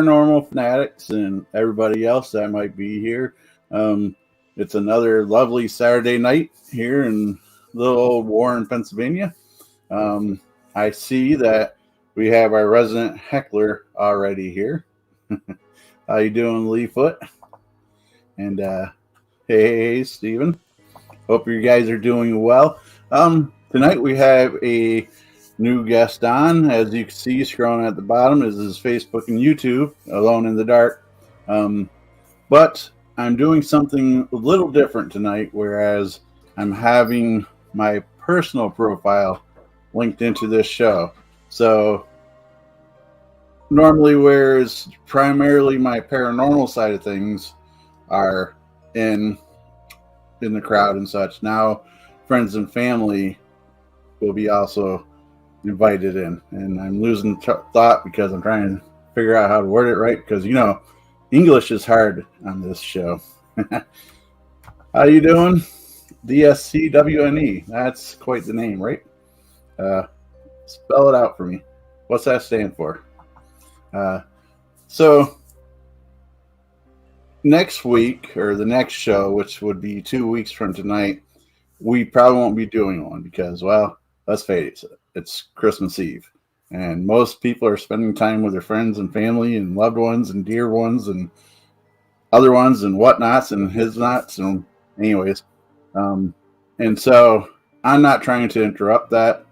paranormal fanatics and everybody else that might be here. It's another lovely Saturday night here in little old Warren, Pennsylvania. I see that we have our resident heckler already here. How you doing, Lee Foot? And hey, Steven. Hope you guys are doing well. Tonight we have a new guest on. As you can see, scrolling at the bottom is his Facebook and YouTube, Alone in the Dark. But I'm doing something a little different tonight, whereas I'm having my personal profile linked into this show. So normally, whereas primarily my paranormal side of things are in the crowd and such, now friends and family will be also invited in, and I'm losing thought because I'm trying to figure out how to word it right, because English is hard on this show. How you doing? DSCWNE. That's quite the name, right? Spell it out for me. What's that stand for? So next week, or the next show, which would be 2 weeks from tonight, we probably won't be doing one because, well, let's face it, it's Christmas Eve. And most people are spending time with their friends and family and loved ones and dear ones and other ones and whatnots and his nots. And anyways, and so I'm not trying to interrupt that.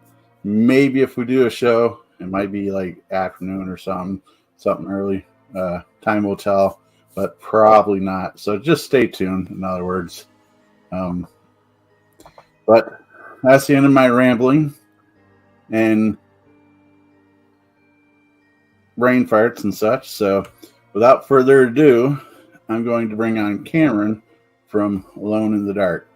Maybe if we do a show, it might be like afternoon or something early. Time will tell, but probably not. So just stay tuned, in other words. But that's the end of my rambling and brain farts and such. So without further ado, I'm going to bring on Cameron from Alone in the Dark.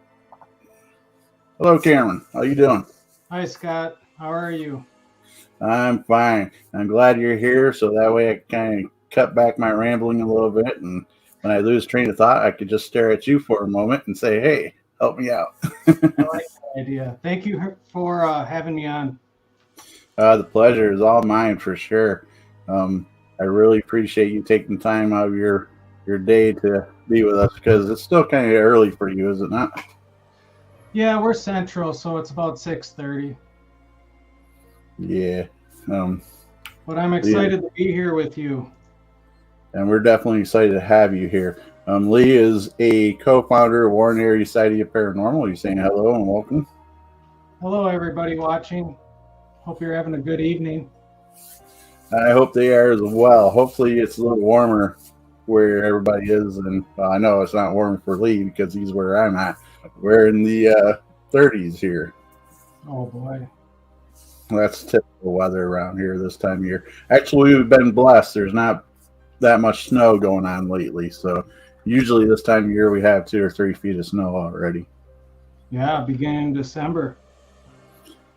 Hello, Cameron. How you doing? Hi, Scott. How are you? I'm fine. I'm glad you're here, so that way I can kind of cut back my rambling a little bit, and when I lose train of thought, I could just stare at you for a moment and say, hey, help me out. I like that idea. Thank you for having me on. The pleasure is all mine for sure. I really appreciate you taking time out of your day to be with us, because it's still kind of early for you, is it not? Yeah, we're central, so it's about 6:30. Yeah. But I'm excited to be here with you. And we're definitely excited to have you here. Lee is a co-founder of Warren Area Society of Paranormal. He's saying hello and welcome. Hello, everybody watching. Hope you're having a good evening. I hope they are as well. Hopefully it's a little warmer where everybody is. And I know it's not warm for Lee because he's where I'm at. We're in the 30s here. Oh, boy. That's typical weather around here this time of year. Actually, we've been blessed. There's not that much snow going on lately. So usually this time of year we have 2 or 3 feet of snow already. Yeah, beginning December.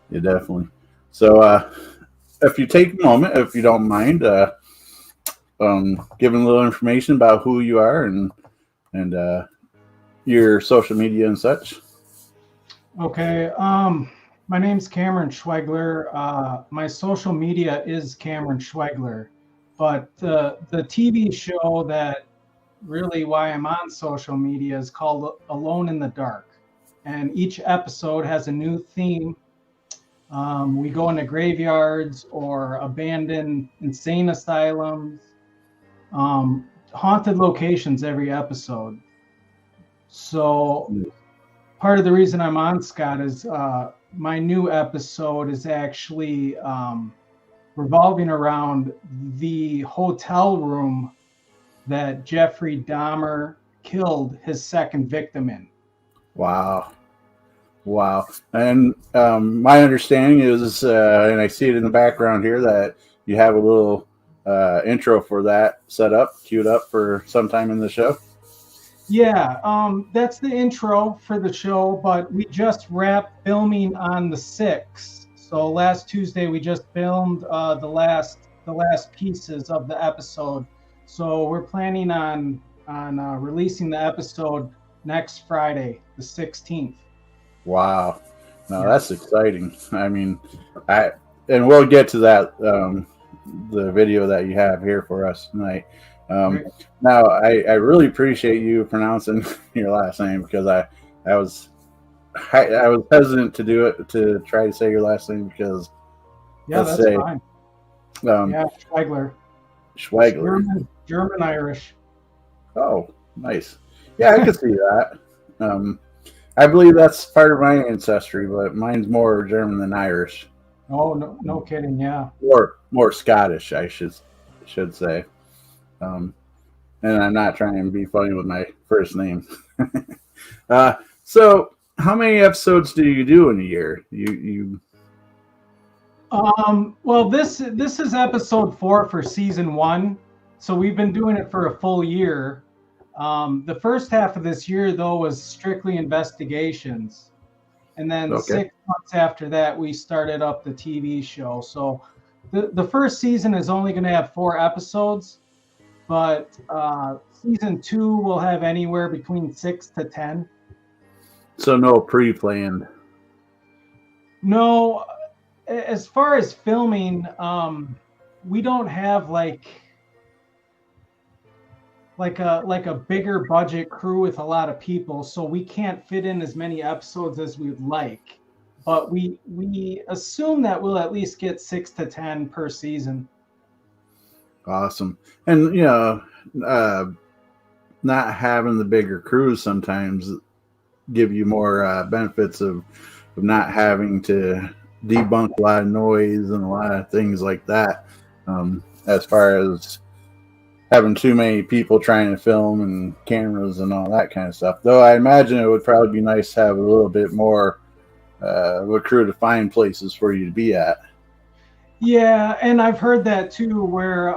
Yeah, definitely. So if you take a moment, if you don't mind, giving a little information about who you are and your social media and such. Okay. My name's Cameron Schwoegler. My social media is Cameron Schwoegler, but the TV show that really why I'm on social media is called Alone in the Dark, and each episode has a new theme. We go into graveyards or abandoned insane asylums, haunted locations every episode. So part of the reason I'm on, Scott, is my new episode is actually revolving around the hotel room that Jeffrey Dahmer killed his second victim in. Wow. And my understanding is, and I see it in the background here, that you have a little intro for that set up, queued up for sometime in the show. Yeah, that's the intro for the show, but we just wrapped filming on the 6th. So last Tuesday we just filmed the last pieces of the episode. So we're planning on releasing the episode next Friday, the 16th. Wow. No, that's exciting. I mean, and we'll get to that the video that you have here for us tonight. Right. Now, I really appreciate you pronouncing your last name, because I was hesitant to do it, to try to say your last name, because Yeah, let's that's say fine. um, Yeah, Schweigler. Schwoegler. German Irish. Oh, nice. Yeah, I could see that. I believe that's part of my ancestry, but mine's more German than Irish. Oh, no kidding. Yeah. Or more Scottish, I should say. Um, and I'm not trying to be funny with my first name. So, how many episodes do you do in a year? You Well, this is episode 4 for season 1, so we've been doing it for a full year. The first half of this year, though, was strictly investigations, and then okay? 6 months after that, we started up the TV show. So the first season is only going to have 4 episodes, but season 2 will have anywhere between 6 to 10. So no pre-planned. No, as far as filming, we don't have like a bigger budget crew with a lot of people, so we can't fit in as many episodes as we'd like. But we assume that we'll at least get 6 to 10 per season. Awesome. And not having the bigger crews sometimes give you more benefits of not having to debunk a lot of noise and a lot of things like that, as far as having too many people trying to film and cameras and all that kind of stuff. Though I imagine it would probably be nice to have a little bit more of a crew to find places for you to be at. Yeah, and I've heard that too, where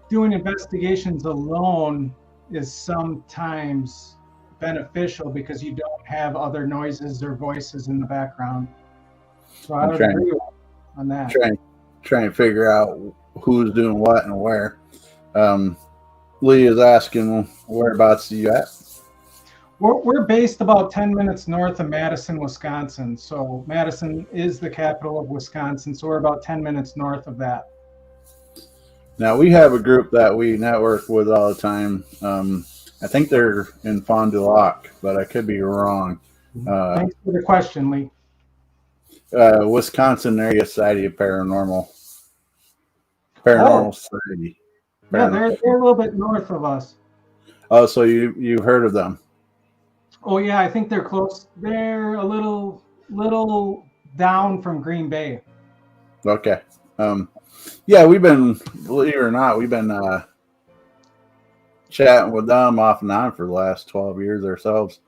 doing investigations alone is sometimes beneficial because you don't have other noises or voices in the background. So I would agree on that. Trying to figure out who's doing what and where. Lee is asking, whereabouts are you at? We're based about 10 minutes north of Madison, Wisconsin. So Madison is the capital of Wisconsin. So we're about 10 minutes north of that. Now, we have a group that we network with all the time. I think they're in Fond du Lac, but I could be wrong. Thanks for the question, Lee. Wisconsin Area Society of Paranormal Society. Yeah, they're a little bit north of us. Oh, so you've heard of them? Oh yeah, I think they're close. They're a little down from Green Bay. Okay. Yeah, believe it or not, we've been chatting with them off and on for the last 12 years ourselves.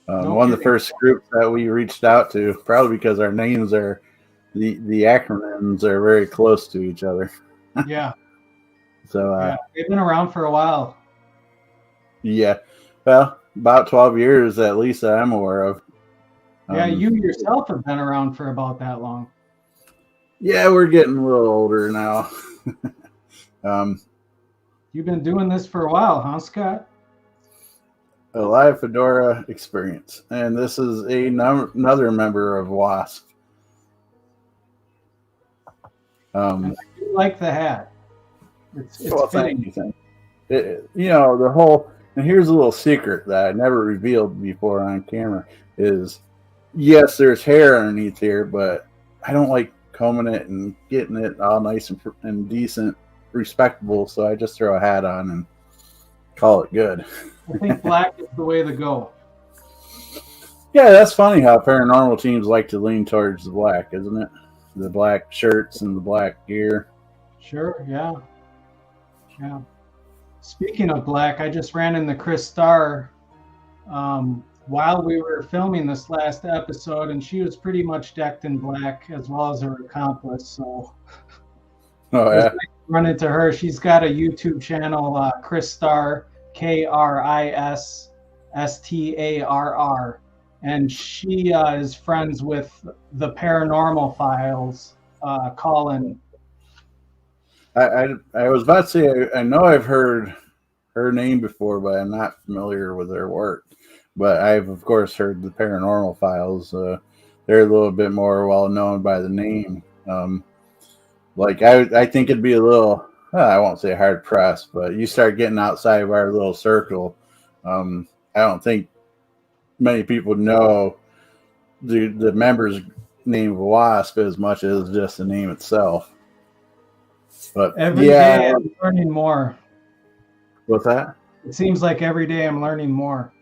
One of the first groups that we reached out to, probably because our names are, the acronyms are very close to each other. Yeah. So they've been around for a while. Yeah. Well, about 12 years at least that I'm aware of. Yeah, you yourself have been around for about that long. Yeah, we're getting a little older now. You've been doing this for a while, huh, Scott? A live fedora experience. And this is another member of WASP. And I do like the hat. It's thank you. The whole, and here's a little secret that I never revealed before on camera is, yes, there's hair underneath here, but I don't like combing it and getting it all nice and decent, respectable. So I just throw a hat on and call it good. I think black is the way to go. Yeah, that's funny how paranormal teams like to lean towards the black, isn't it? The black shirts and the black gear. Sure, yeah. Yeah. Speaking of black, I just ran into Chris Starr while we were filming this last episode, and she was pretty much decked in black as well as her accomplice. So, nice to run into her. She's got a YouTube channel, Chris Starr, KRISSTARR, and she is friends with the Paranormal Files, Colin. I was about to say, I know I've heard her name before, but I'm not familiar with her work. But I've, of course, heard the Paranormal Files. They're a little bit more well known by the name. Like I think it'd be a little, I won't say hard pressed, but you start getting outside of our little circle. I don't think many people know the members name of Wasp as much as just the name itself. But Every yeah, day I'm learning more. what's that? It seems like every day I'm learning more.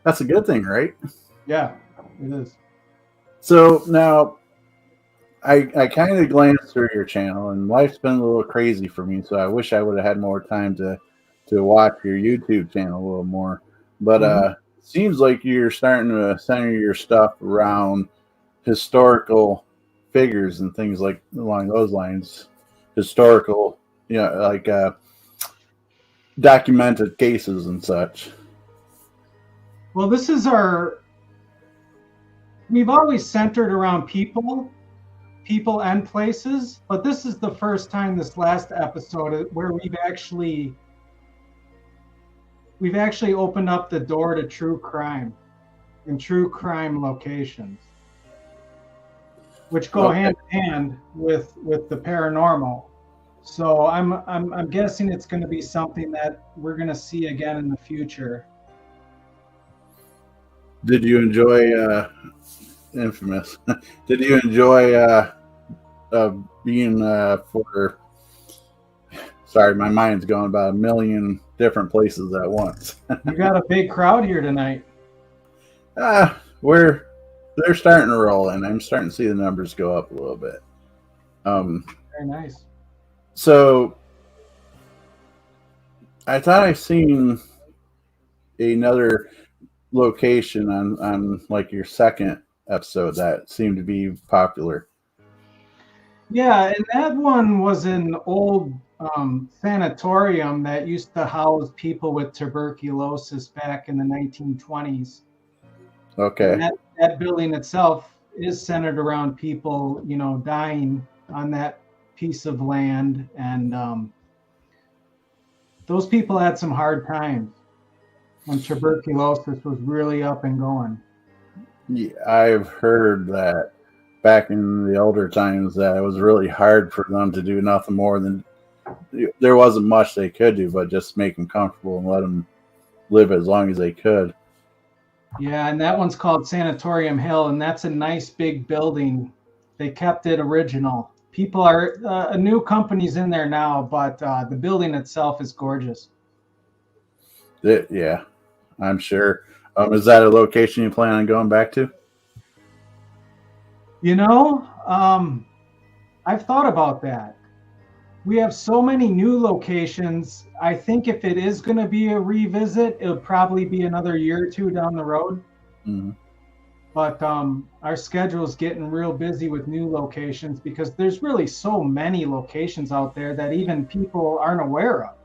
That's a good thing, right? Yeah, it is. So now I kind of glanced through your channel, and life's been a little crazy for me. So I wish I would have had more time to watch your YouTube channel a little more. But seems like you're starting to center your stuff around historical figures and things like along those lines. Historical, like documented cases and such. Well, we've always centered around people and places, but this is the first time, this last episode, where we've actually opened up the door to true crime and true crime locations, which go hand in hand with the paranormal. So I'm guessing it's going to be something that we're going to see again in the future. Did you enjoy Infamous? Did you enjoy being for? Sorry, my mind's going about a million different places at once. You got a big crowd here tonight. They're starting to roll, and I'm starting to see the numbers go up a little bit. Very nice. So I thought I seen another location on like your second episode that seemed to be popular. Yeah, and that one was an old sanatorium that used to house people with tuberculosis back in the 1920s. Okay. And that building itself is centered around people, dying on that piece of land, and those people had some hard times when tuberculosis was really up and going. Yeah, I've heard that back in the older times that it was really hard for them to do nothing more than, there wasn't much they could do but just make them comfortable and let them live as long as they could. Yeah, and that one's called Sanatorium Hill, and that's a nice big building. They kept it original. People are a new company's in there now, but the building itself is gorgeous. Yeah, I'm sure. Is that a location you plan on going back to? I've thought about that. We have so many new locations. I think if it is going to be a revisit, it'll probably be another year or two down the road. Mm-hmm. But our schedule is getting real busy with new locations because there's really so many locations out there that even people aren't aware of.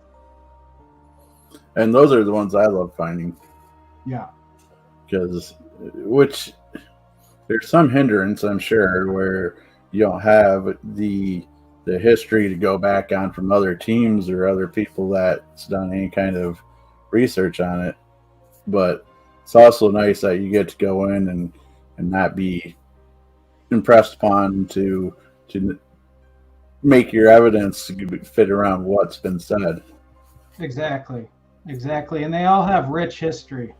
And those are the ones I love finding. Yeah. Which there's some hindrance, I'm sure, where you don't have the history to go back on from other teams or other people that's done any kind of research on it. But it's also nice that you get to go in and not be impressed upon to make your evidence fit around what's been said. Exactly. And they all have rich history.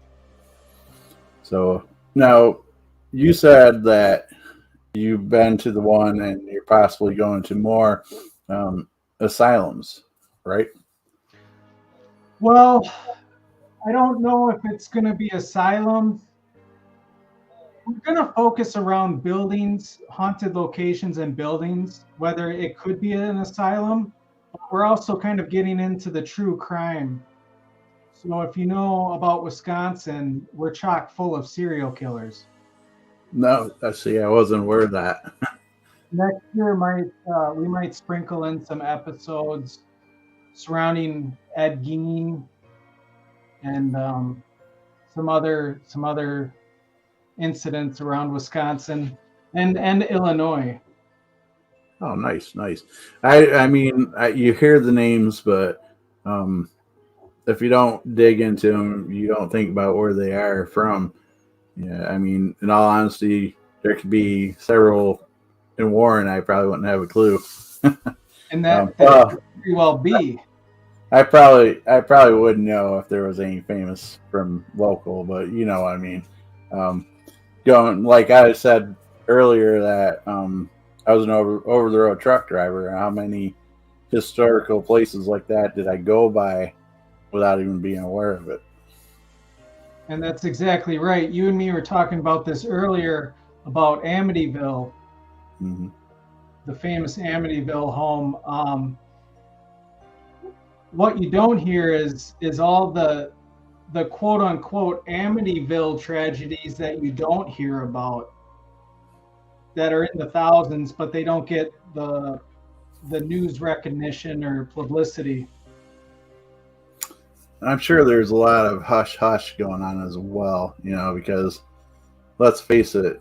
So now you said that you've been to the one and you're possibly going to more asylums, right? Well, I don't know if it's going to be asylums. We're going to focus around buildings, haunted locations and buildings, whether it could be an asylum. But we're also kind of getting into the true crime. So if you know about Wisconsin, we're chock full of serial killers. No, I see. I wasn't aware of that. Next year, we might sprinkle in some episodes surrounding Ed Gein and some other incidents around Wisconsin and Illinois. Oh, nice. I mean, you hear the names, but if you don't dig into them, you don't think about where they are from. Yeah, I mean, in all honesty, there could be several in Warren, I probably wouldn't have a clue. And that could very well be. I probably wouldn't know if there was any famous from local, but you know what I mean. Going like I said earlier that I was an over the road truck driver. How many historical places like that did I go by without even being aware of it? And that's exactly right. You and me were talking about this earlier about Amityville, the famous Amityville home. What you don't hear is all the quote unquote Amityville tragedies that you don't hear about that are in the thousands, but they don't get the news recognition or publicity. I'm sure there's a lot of hush hush going on as well, you know, because let's face it,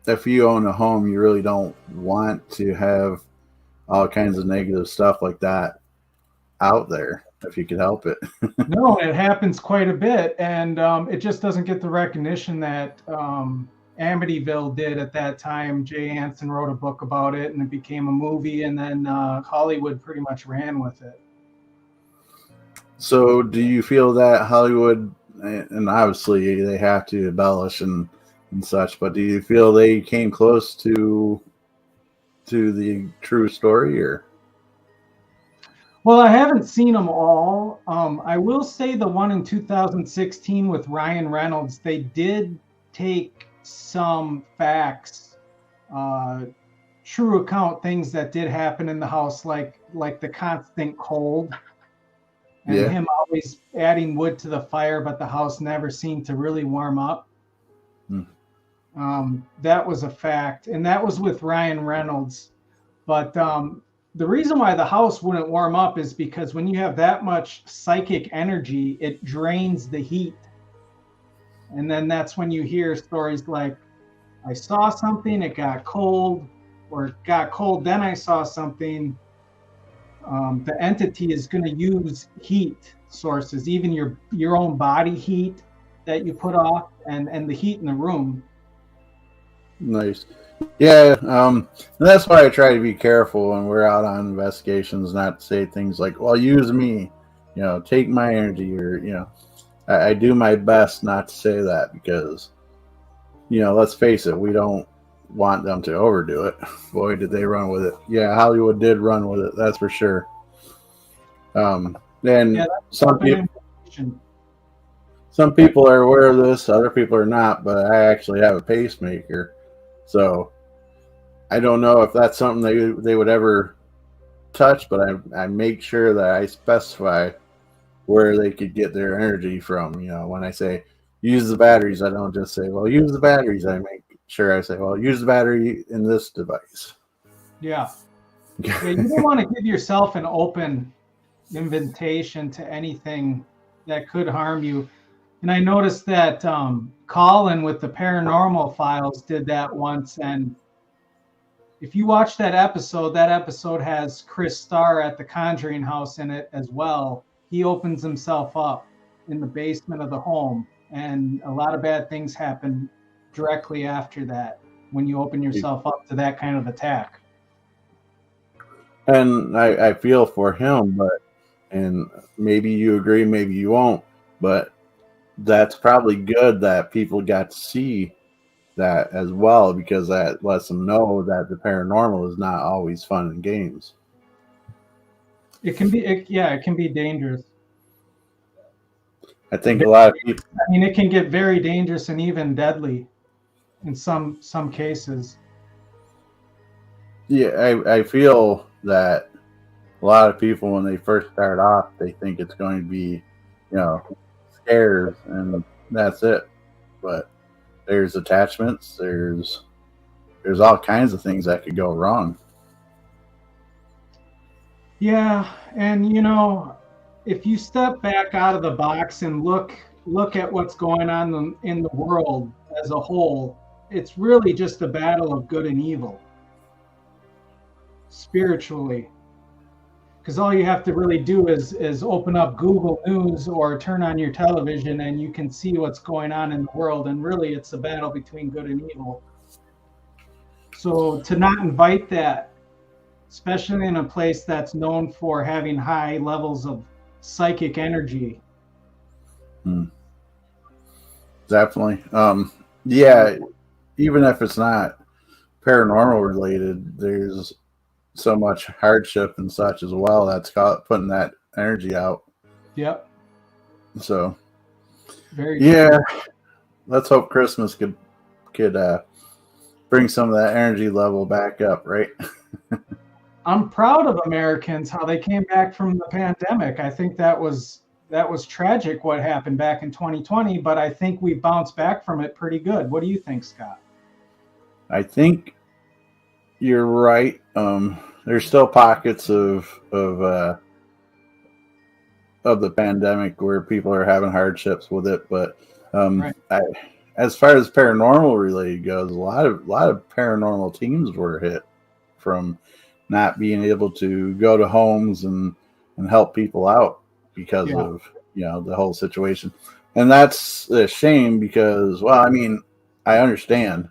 if you own a home, you really don't want to have all kinds of negative stuff like that out there if you could help it. No, it happens quite a bit, and it just doesn't get the recognition that Amityville did at that time. Jay Anson wrote a book about it, and it became a movie, and then Hollywood pretty much ran with it. So do you feel that Hollywood, and obviously they have to embellish and such, but do you feel they came close to the true story, or? Well, I haven't seen them all. I will say the one in 2016 with Ryan Reynolds, they did take some facts, true account things that did happen in the house, like the constant cold and him always adding wood to the fire, but the house never seemed to really warm up. That was a fact, and that was with Ryan Reynolds. But the reason why the house wouldn't warm up is because when you have that much psychic energy, it drains the heat. And then that's when you hear stories like, I saw something, it got cold, or it got cold, then I saw something. The entity is going to use heat sources, even your own body heat that you put off, and the heat in the room. Nice. Yeah, and that's why I try to be careful when we're out on investigations, not to say things like, well, use me, you know, take my energy, or, you know, I do my best not to say that because, you know, let's face it, we don't want them to overdo it. Boy, did they run with it. Yeah, Hollywood did run with it, that's for sure. And some people are aware of this, other people are not, but I actually have a pacemaker. So I don't know if that's something they would ever touch, but I make sure that I specify where they could get their energy from. You know, when I say use the batteries, I don't just say, well, use the batteries. I make sure I say, well, use the battery in this device. Yeah. You don't want to give yourself an open invitation to anything that could harm you. And I noticed that Colin with the Paranormal Files did that once. And if you watch that episode has Chris Starr at the Conjuring House in it as well. He opens himself up in the basement of the home. And a lot of bad things happen directly after that when you open yourself up to that kind of attack. And I feel for him, and maybe you agree, maybe you won't, but that's probably good that people got to see that as well, because that lets them know that the paranormal is not always fun and games. It can be dangerous. I think a lot of people, I mean, it can get very dangerous and even deadly in some cases. Yeah, I feel that a lot of people, when they first start off, they think it's going to be, you know, scares and that's it. But there's attachments, there's all kinds of things that could go wrong. Yeah, and you know, if you step back out of the box and look at what's going on in the world as a whole, it's really just a battle of good and evil spiritually. Because all you have to really do is open up Google News or turn on your television and you can see what's going on in the world. And really, it's a battle between good and evil. So to not invite that, especially in a place that's known for having high levels of psychic energy. Definitely. Yeah, even if it's not paranormal related, there's so much hardship and such as well that's putting that energy out. Yep. So very yeah, true. Let's hope Christmas could bring some of that energy level back up, right? I'm proud of Americans, how they came back from the pandemic. I think that was tragic what happened back in 2020, but I think we bounced back from it pretty good. What do you think, Scott? I think you're right. There's still pockets of the pandemic where people are having hardships with it, but right. As far as paranormal related goes, a lot of paranormal teams were hit from not being able to go to homes and help people out because of the whole situation. And that's a shame because, well, I mean, I understand.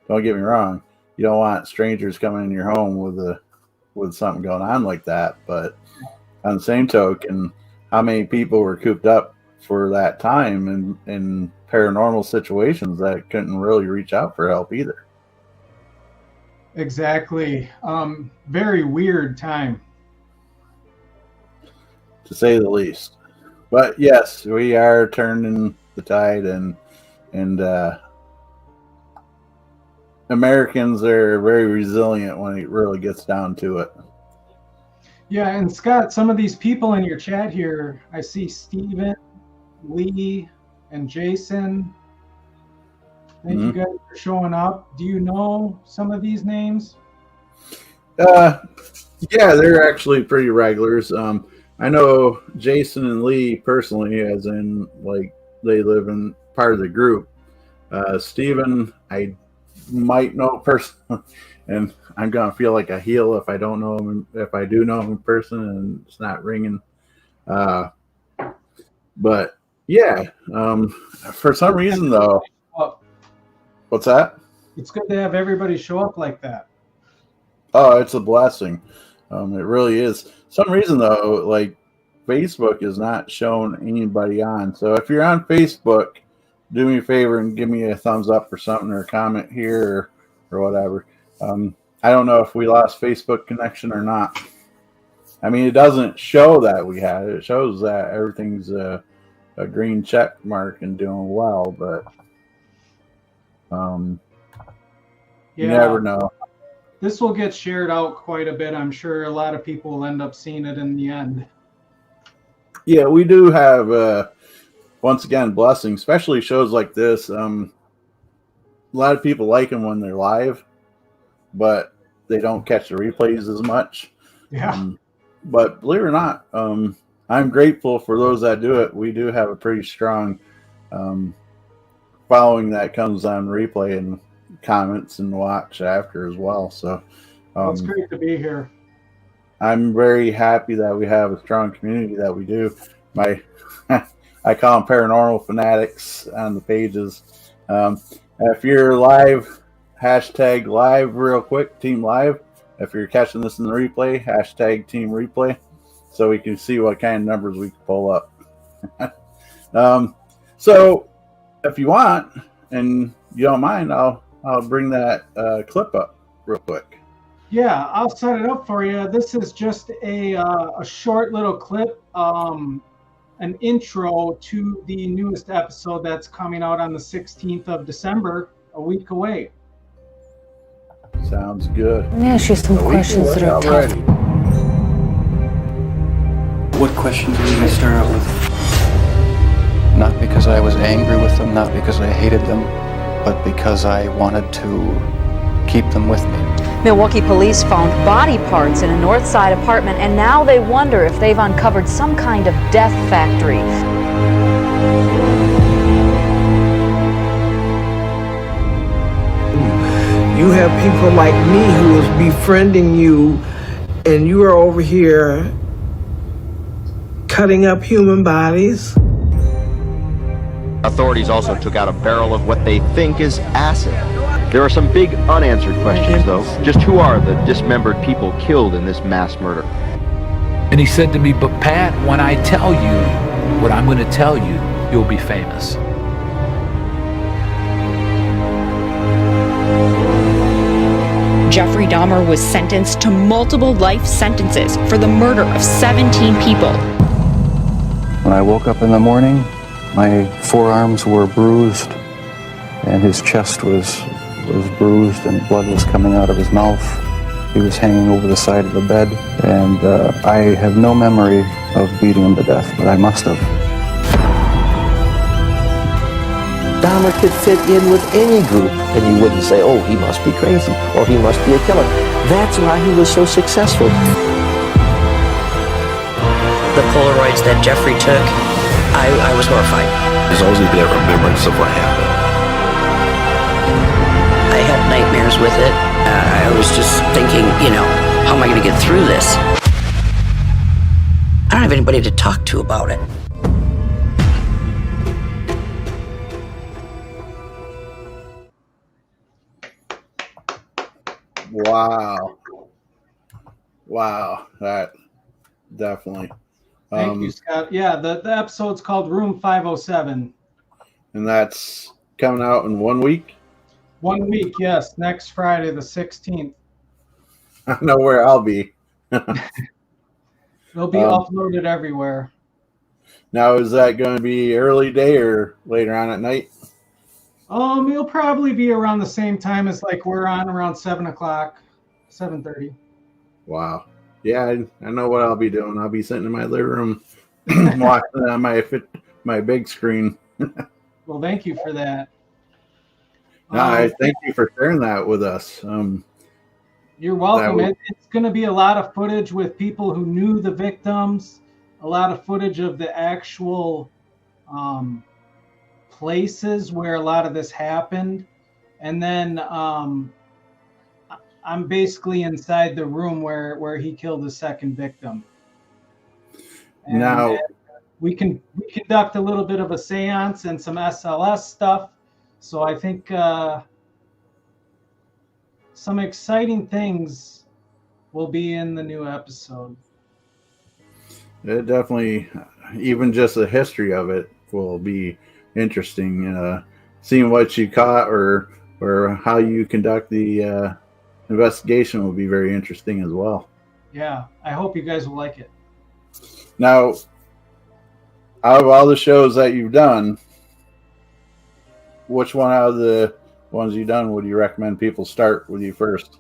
Don't get me wrong. You don't want strangers coming in your home with something going on like that. But on the same token, how many people were cooped up for that time in paranormal situations that couldn't really reach out for help either? Exactly. Very weird time, to say the least. But yes, we are turning the tide, and Americans are very resilient when it really gets down to it. Yeah, and Scott, some of these people in your chat here, I see Steven, Lee, and Jason. Thank you guys for showing up. Do you know some of these names? Yeah, they're actually pretty regulars. I know Jason and Lee personally, as in like they live in part of the group. Steven, I might know personally, and I'm gonna feel like a heel if I don't know him. If I do know him in person and it's not ringing, but yeah, for some reason though. What's that? It's good to have everybody show up like that. Oh, it's a blessing. It really is. Some reason though, like Facebook is not showing anybody on. So if you're on Facebook, do me a favor and give me a thumbs up or something, or a comment here or whatever. I don't know if we lost Facebook connection or not. I mean, it doesn't show that we had it. It shows that everything's a green check mark and doing well, but you never know. This will get shared out quite a bit. I'm sure a lot of people will end up seeing it in the end. Yeah, we do have, once again, blessings, especially shows like this. A lot of people like them when they're live, but they don't catch the replays as much. Yeah. But believe it or not, I'm grateful for those that do it. We do have a pretty strong following that comes on replay and comments and watch after as well. So it's great to be here. I'm very happy that we have a strong community that we do. I call them paranormal fanatics on the pages. If you're live, hashtag live real quick, team live. If you're catching this in the replay, hashtag team replay, so we can see what kind of numbers we can pull up. So if you want, and you don't mind, I'll bring that clip up real quick. Yeah, I'll set it up for you. This is just a short little clip, an intro to the newest episode that's coming out on the 16th of December, a week away. Sounds good. Let me ask you some questions that are tough. What questions are you going to start out with? Not because I was angry with them, not because I hated them, but because I wanted to keep them with me. Milwaukee police found body parts in a North Side apartment, and now they wonder if they've uncovered some kind of death factory. You have people like me who is befriending you, and you are over here cutting up human bodies. Authorities also took out a barrel of what they think is acid. There are some big unanswered questions, though. Just who are the dismembered people killed in this mass murder? And he said to me, but Pat, when I tell you what I'm going to tell you, you'll be famous. Jeffrey Dahmer was sentenced to multiple life sentences for the murder of 17 people. When I woke up in the morning, my forearms were bruised, and his chest was bruised, and blood was coming out of his mouth. He was hanging over the side of the bed, and I have no memory of beating him to death, but I must have. Dahmer could fit in with any group, and you wouldn't say, oh, he must be crazy, or he must be a killer. That's why he was so successful. The Polaroids that Jeffrey took, I was horrified. There's always going to be that remembrance of what happened. I had nightmares with it. I was just thinking, how am I going to get through this? I don't have anybody to talk to about it. Wow, that definitely. Thank you, Scott. Yeah, the episode's called Room 507. And that's coming out in 1 week? 1 week, yes. Next Friday, the 16th. I know where I'll be. It'll be uploaded everywhere. Now, is that going to be early day or later on at night? It'll probably be around the same time as like we're on, around 7 o'clock, 7:30. Wow. Yeah, I know what I'll be doing. I'll be sitting in my living room watching on my big screen. Well, thank you for that. No, I thank you for sharing that with us. You're welcome. It's going to be a lot of footage with people who knew the victims, a lot of footage of the actual places where a lot of this happened. And then I'm basically inside the room where he killed the second victim. And now we conduct a little bit of a seance and some SLS stuff. So I think some exciting things will be in the new episode. It definitely, even just the history of it will be interesting. Seeing what you caught or how you conduct the investigation will be very interesting as well. Yeah, I hope you guys will like it. Now, out of all the shows that you've done, which one out of the ones you've done would you recommend people start with you first?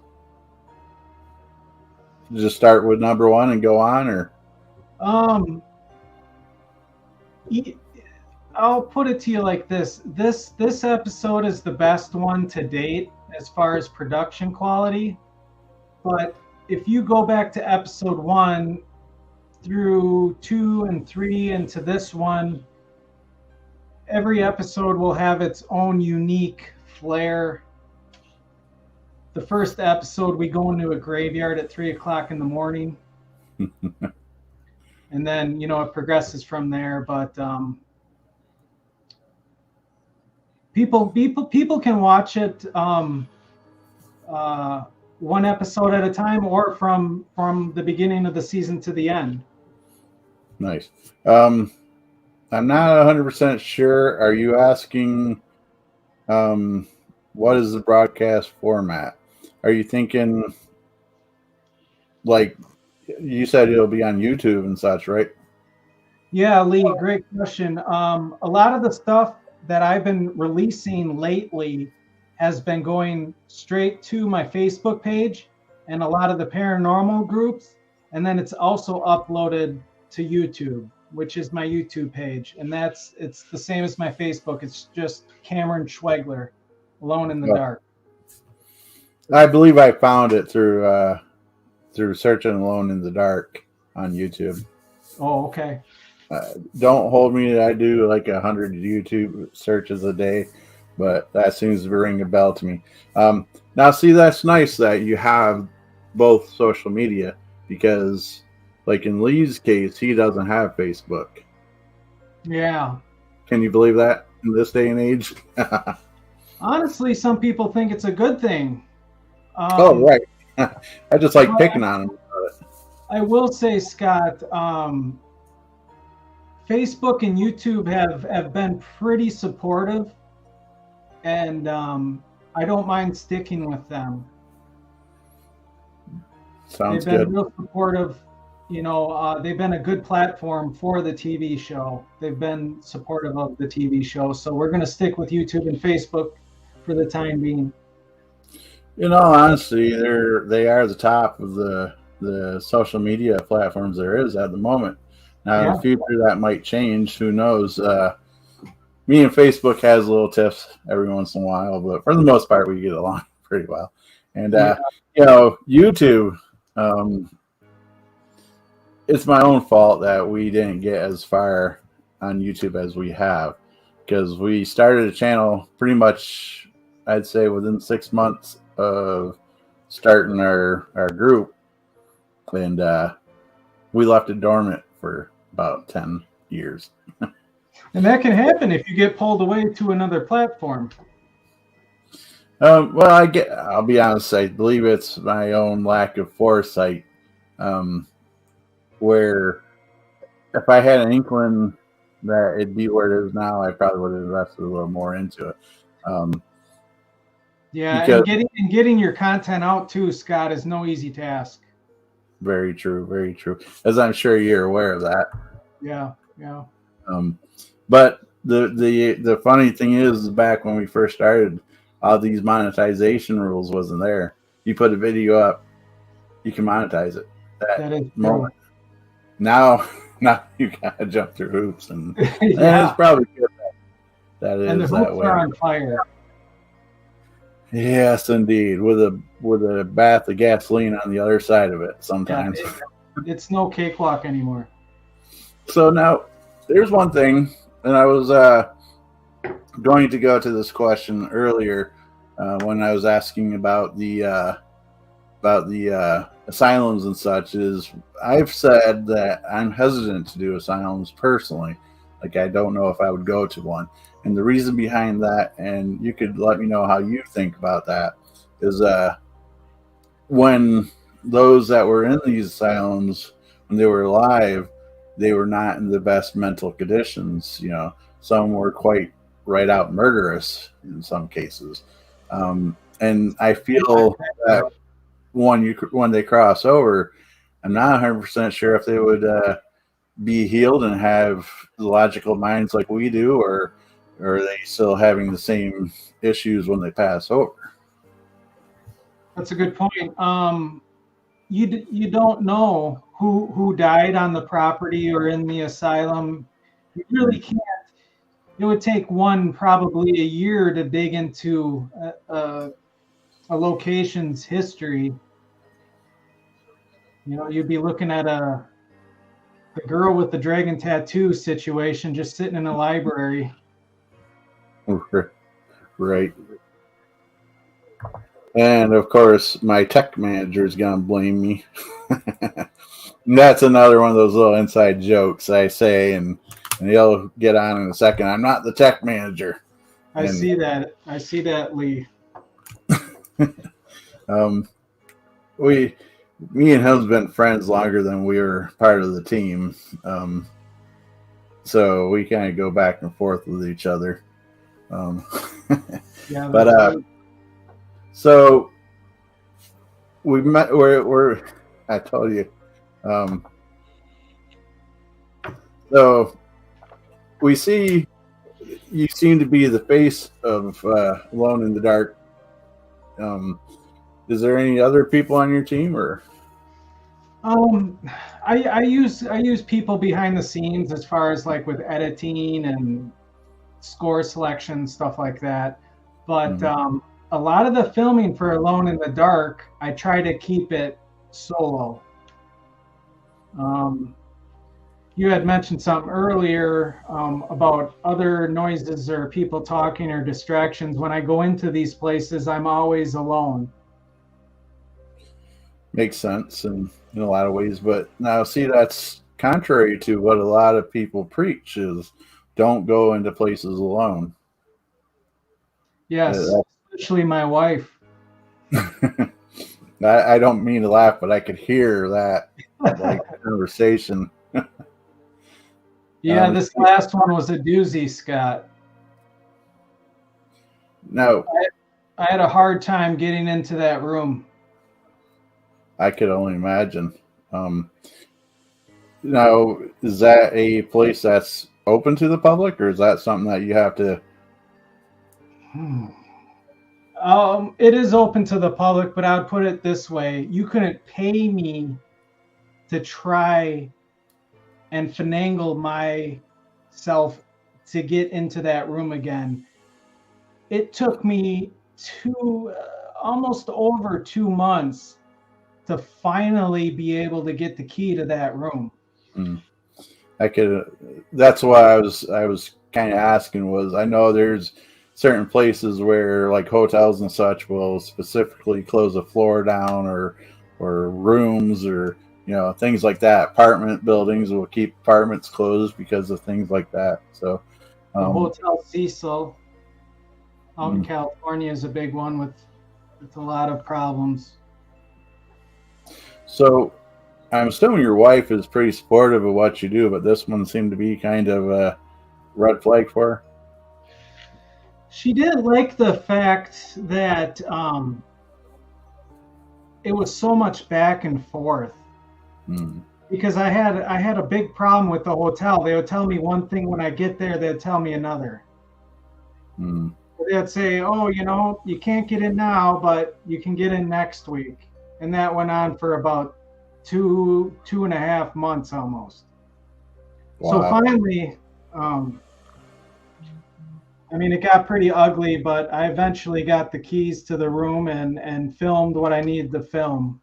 Just start with number one and go on, or? I'll put it to you like this. This episode is the best one to date as far as production quality. But if you go back to episode 1 through 2 and 3 and to this one, every episode will have its own unique flair. The first episode, we go into a graveyard at 3 o'clock in the morning. And then, it progresses from there. But people can watch it one episode at a time, or from the beginning of the season to the end. Nice. I'm not 100% sure. Are you asking what is the broadcast format? Are you thinking, like you said, it'll be on YouTube and such, right? Yeah, Lee, great question. A lot of the stuff that I've been releasing lately has been going straight to my Facebook page and a lot of the paranormal groups. And then it's also uploaded to YouTube, which is my YouTube page. And it's the same as my Facebook. It's just Cameron Schwoegler, Alone in the Dark. I believe I found it through searching Alone in the Dark on YouTube. Oh, okay. Don't hold me. I do like 100 YouTube searches a day, but that seems to ring a bell to me. Now, see, that's nice that you have both social media, because like in Lee's case, he doesn't have Facebook. Yeah. Can you believe that in this day and age? Honestly, some people think it's a good thing. Oh, right. I just like picking on them. I will say, Scott, Facebook and YouTube have been pretty supportive, and I don't mind sticking with them. Sounds They've been good. real supportive. They've been a good platform for the TV show. They've been supportive of the TV show. So we're going to stick with YouTube and Facebook for the time being. Honestly, they are the top of the social media platforms there is at the moment. Now, in the future, that might change. Who knows? Me and Facebook has little tiffs every once in a while, but for the most part, we get along pretty well. And YouTube. It's my own fault that we didn't get as far on YouTube as we have, because we started a channel pretty much, I'd say, within 6 months of starting our group, and we left it dormant for about 10 years. And that can happen if you get pulled away to another platform. Well, I'll be honest, I believe it's my own lack of foresight. Where if I had an inkling that it'd be where it is now, I probably would have invested a little more into it. And getting your content out too, Scott, is no easy task. Very true, very true. As I'm sure you're aware of that. Yeah. But the funny thing is, back when we first started, all these monetization rules wasn't there. You put a video up, you can monetize it. That is moment. Now you gotta jump through hoops, and yeah. It's probably good that is and the that hoops way. Are on fire. Yes, indeed, with a bath of gasoline on the other side of it. Sometimes it's no cakewalk anymore. So now there's one thing, and I was going to go to this question earlier when I was asking about the asylums and such. Is I've said that I'm hesitant to do asylums personally. Like, I don't know if I would go to one. And the reason behind that, and you could let me know how you think about that, is when those that were in these asylums, when they were alive, they were not in the best mental conditions. Some were quite right out murderous in some cases. And I feel that when they cross over, I'm not 100% sure if they would be healed and have logical minds like we do, or are they still having the same issues when they pass over? That's a good point. You don't know who died on the property or in the asylum. You really can't. It would take probably a year to dig into a location's history. You'd be looking at the girl with the dragon tattoo situation just sitting in a library. Right. And of course, my tech manager is going to blame me. That's another one of those little inside jokes I say, and he'll get on in a second. I'm not the tech manager. I see that, Lee. Me and him's been friends longer than we were part of the team. So we kind of go back and forth with each other. So we met. We're I told you. So we see you seem to be the face of Alone in the Dark. Is there any other people on your team, or? I use people behind the scenes as far as like with editing and score selection, stuff like that. But a lot of the filming for Alone in the Dark, I try to keep it solo. You had mentioned something earlier about other noises or people talking or distractions. When I go into these places, I'm always alone. Makes sense in a lot of ways, but now see, that's contrary to what a lot of people preach, is don't go into places alone. Yes, especially my wife. I don't mean to laugh, but I could hear that like conversation. Yeah, this last one was a doozy, Scott. No, I had a hard time getting into that room. I could only imagine. Now, is that a place that's open to the public, or is that something that you have to? It is open to the public, but I would put it this way: you couldn't pay me to try and finagle myself to get into that room again. It took me almost over 2 months to finally be able to get the key to that room. That's why I was kind of asking, was I know there's certain places where like hotels and such will specifically close a floor down or rooms or things like that. Apartment buildings will keep apartments closed because of things like that. So the Hotel Cecil out in California is a big one with a lot of problems. So I'm assuming your wife is pretty supportive of what you do, but this one seemed to be kind of a red flag for her. She did like the fact that it was so much back and forth. Because I had a big problem with the hotel. They would tell me one thing when I get there, they'd tell me another. They'd say, "Oh, you can't get in now, but you can get in next week," and that went on for about 2.5 months almost. Wow. So finally, it got pretty ugly, but I eventually got the keys to the room and filmed what I needed to film.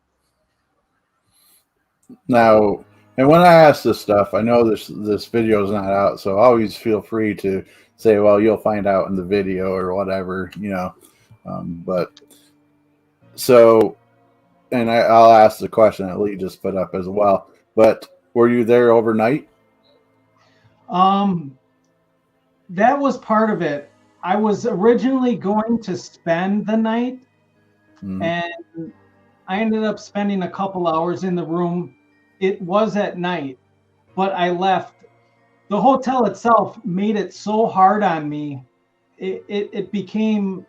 Now, and when I ask this stuff, I know this video is not out, so always feel free to say, well, you'll find out in the video or whatever, but so, and I'll ask the question that Lee just put up as well, but were you there overnight? That was part of it. I was originally going to spend the night, and I ended up spending a couple hours in the room. It was at night, but I left. The hotel itself made it so hard on me. It became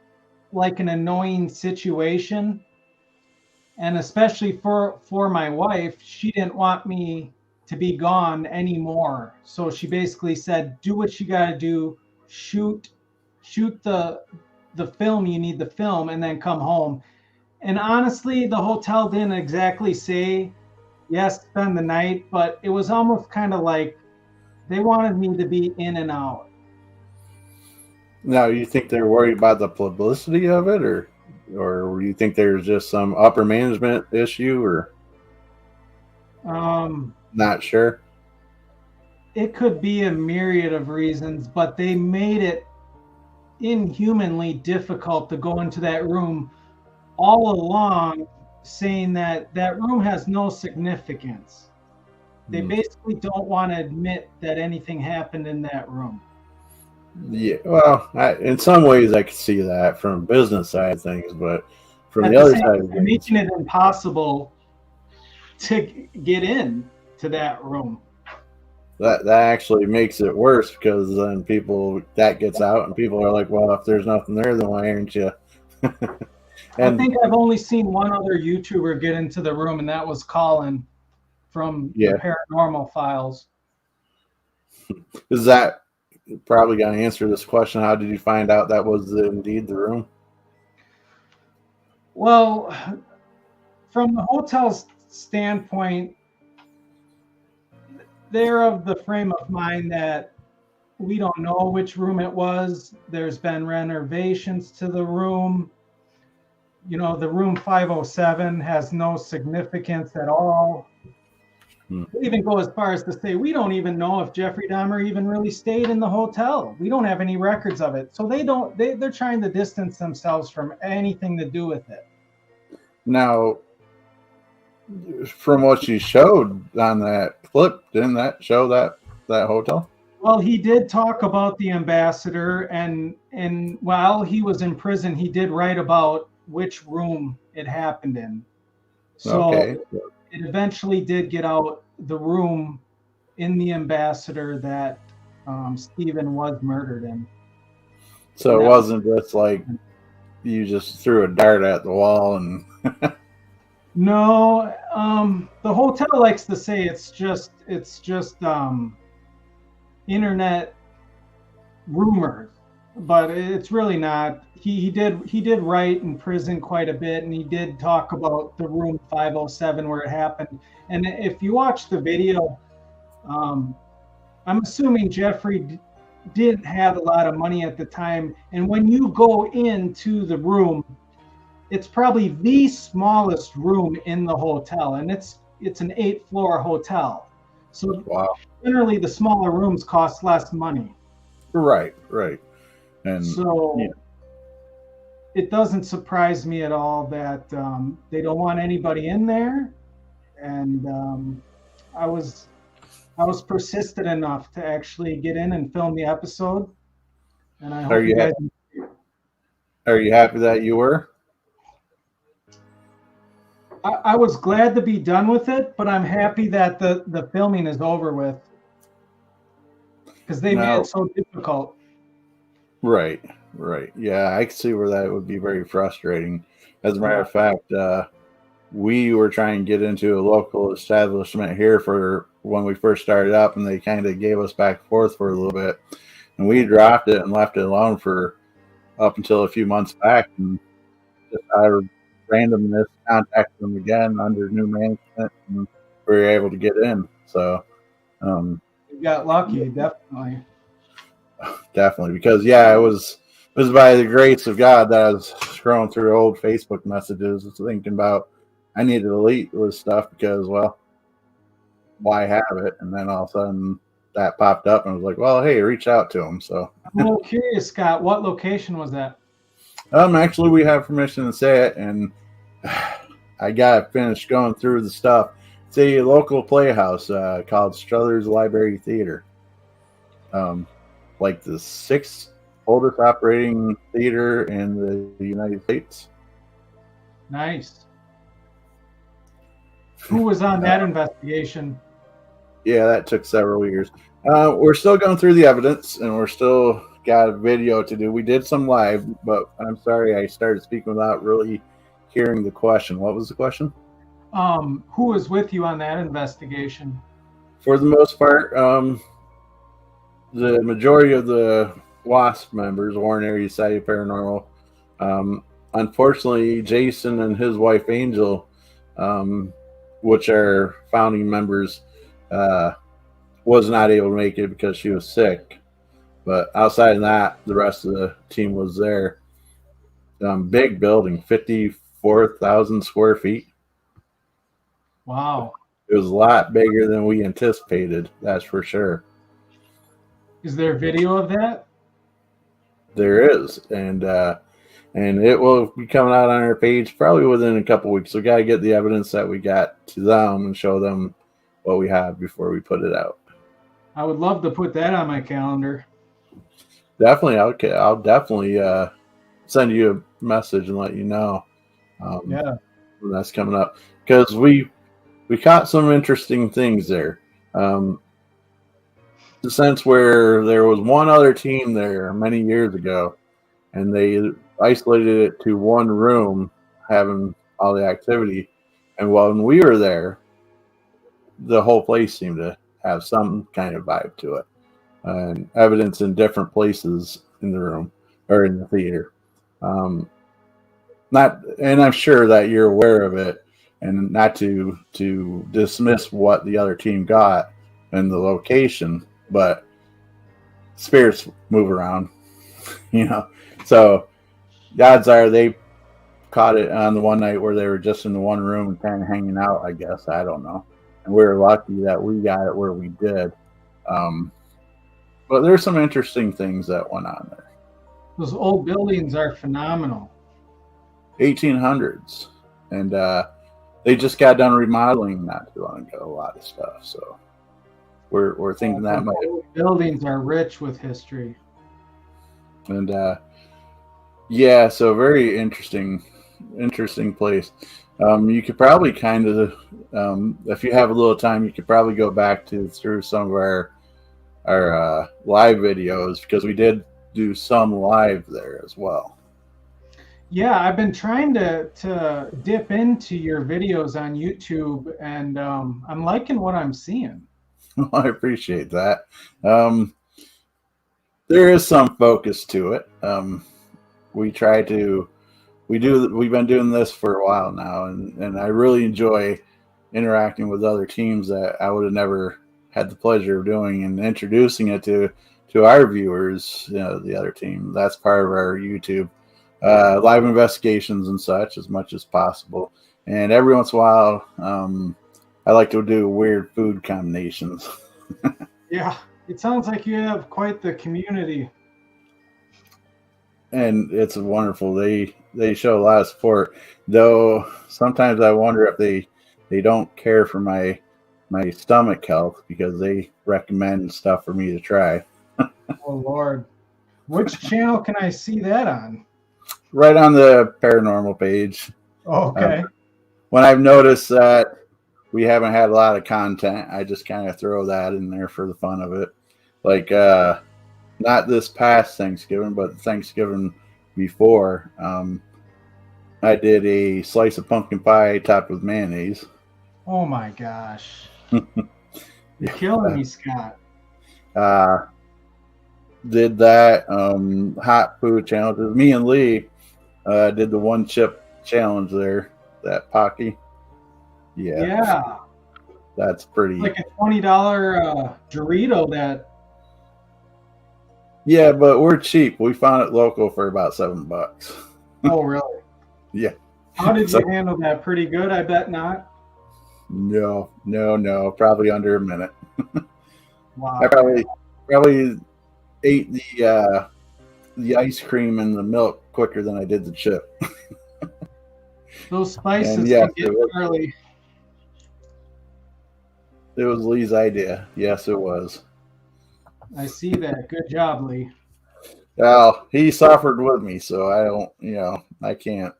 like an annoying situation. And especially for my wife, she didn't want me to be gone anymore. So she basically said, do what you got to do, shoot the film you need to film, and then come home. And honestly, the hotel didn't exactly say, yes, spend the night, but it was almost kind of like they wanted me to be in and out. Now, you think they're worried about the publicity of it, or you think there's just some upper management issue, or not sure? It could be a myriad of reasons, but they made it inhumanly difficult to go into that room all along, saying that room has no significance. They basically don't want to admit that anything happened in that room. Yeah, well, in some ways I could see that from a business side of things, but from the other side of things, making it impossible to get in to that room. That actually makes it worse, because then that gets out and people are like, well, if there's nothing there, then why aren't you? I think I've only seen one other YouTuber get into the room, and that was Colin from the Paranormal Files. Is that probably going to answer this question? How did you find out that was indeed the room? Well, from the hotel's standpoint, they're of the frame of mind that we don't know which room it was. There's been renovations to the room. The room 507 has no significance at all. They even go as far as to say, we don't even know if Jeffrey Dahmer even really stayed in the hotel. We don't have any records of it. So they're trying to distance themselves from anything to do with it. Now, from what you showed on that clip, didn't that show that hotel? Well, he did talk about the ambassador, and while he was in prison, he did write about which room it happened in. So Okay. it eventually did get out the room in the ambassador that Stephen was murdered in. So it wasn't just like you just threw a dart at the wall and. No, the hotel likes to say it's just internet rumors, but it's really not. He did write in prison quite a bit, and he did talk about the room 507 where it happened. And if you watch the video, I'm assuming Jeffrey didn't have a lot of money at the time, and when you go into the room, it's probably the smallest room in the hotel, and it's an 8-floor hotel. So generally the smaller rooms cost less money. Right. And so it doesn't surprise me at all that they don't want anybody in there. And I was persistent enough to actually get in and film the episode. And I hope Are you happy that you were? I was glad to be done with it, but I'm happy that the filming is over with, because they made it so difficult. Right. Yeah, I can see where that would be very frustrating. As a matter of fact, we were trying to get into a local establishment here for when we first started up, and they kind of gave us back and forth for a little bit, and we dropped it and left it alone for up until a few months back, and just out of randomness contacted them again under new management, and we were able to get in. So you got lucky, definitely, because it was by the grace of God that I was scrolling through old Facebook messages thinking about I need to delete this stuff because, well, why have it? And then all of a sudden that popped up and I was like, well, hey, reach out to them. So I'm a little curious, Scott, what location was that? Actually, we have permission to say it, and I got finished going through the stuff. It's a local playhouse called Struthers Library Theater. Like the 6th oldest operating theater in the United States. Nice. Who was on that investigation? Yeah, that took several years. We're still going through the evidence, and we're still got a video to do. We did some live, but I'm sorry I started speaking without really hearing the question. What was the question? Who was with you on that investigation? For the most part, the majority of the WASP members, Warren Area Society of Paranormal, unfortunately, Jason and his wife Angel, which are founding members, was not able to make it because she was sick. But outside of that, the rest of the team was there. Big building, 54,000 square feet. Wow. It was a lot bigger than we anticipated, that's for sure. Is there video of that? There is, and it will be coming out on our page probably within a couple weeks. So we got to get the evidence that we got to them and show them what we have before we put it out. I would love to put that on my calendar. Definitely, okay. I'll definitely send you a message and let you know. When that's coming up, because we caught some interesting things there. The sense where there was one other team there many years ago, and they isolated it to one room, having all the activity. And when we were there, the whole place seemed to have some kind of vibe to it, and evidence in different places in the room or in the theater. And I'm sure that you're aware of it, and not to dismiss what the other team got and the location, but spirits move around, So the odds are they caught it on the one night where they were just in the one room and kind of hanging out, I guess. I don't know. And we were lucky that we got it where we did. But there's some interesting things that went on there. Those old buildings are phenomenal. 1800s. And they just got done remodeling not too long ago, a lot of stuff. So we're thinking that might. Buildings are rich with history. And yeah, so very interesting place. You could probably kind of, if you have a little time, you could probably go back through some of our live videos, because we did do some live there as well. Yeah, I've been trying to dip into your videos on YouTube, and I'm liking what I'm seeing. Well, I appreciate that. There is some focus to it. We've been doing this for a while now, and I really enjoy interacting with other teams that I would have never had the pleasure of doing, and introducing it to our viewers, the other team. That's part of our YouTube live investigations and such, as much as possible. And every once in a while, I like to do weird food combinations. Yeah, it sounds like you have quite the community. And it's wonderful. They show a lot of support, though sometimes I wonder if they don't care for my stomach health, because they recommend stuff for me to try. Oh Lord, which channel can I see that on? Right on the paranormal page. Okay. When I've noticed that we haven't had a lot of content, I just kind of throw that in there for the fun of it. Like, not this past Thanksgiving, but Thanksgiving before, I did a slice of pumpkin pie topped with mayonnaise. Oh my gosh. You're killing me, Scott. Did that hot food challenges. Me and Lee did the one chip challenge there, that Pocky. Yeah. That's pretty. Like a $20 Dorito that. Yeah, but we're cheap. We found it local for about $7. Oh, really? Yeah. How did you handle that? Pretty good, I bet not. No. Probably under a minute. Wow. I probably ate the ice cream and the milk quicker than I did the chip. Those spices yes, can get early. It was Lee's idea. Yes, it was. I see that. Good job, Lee. Well, he suffered with me, so I don't, I can't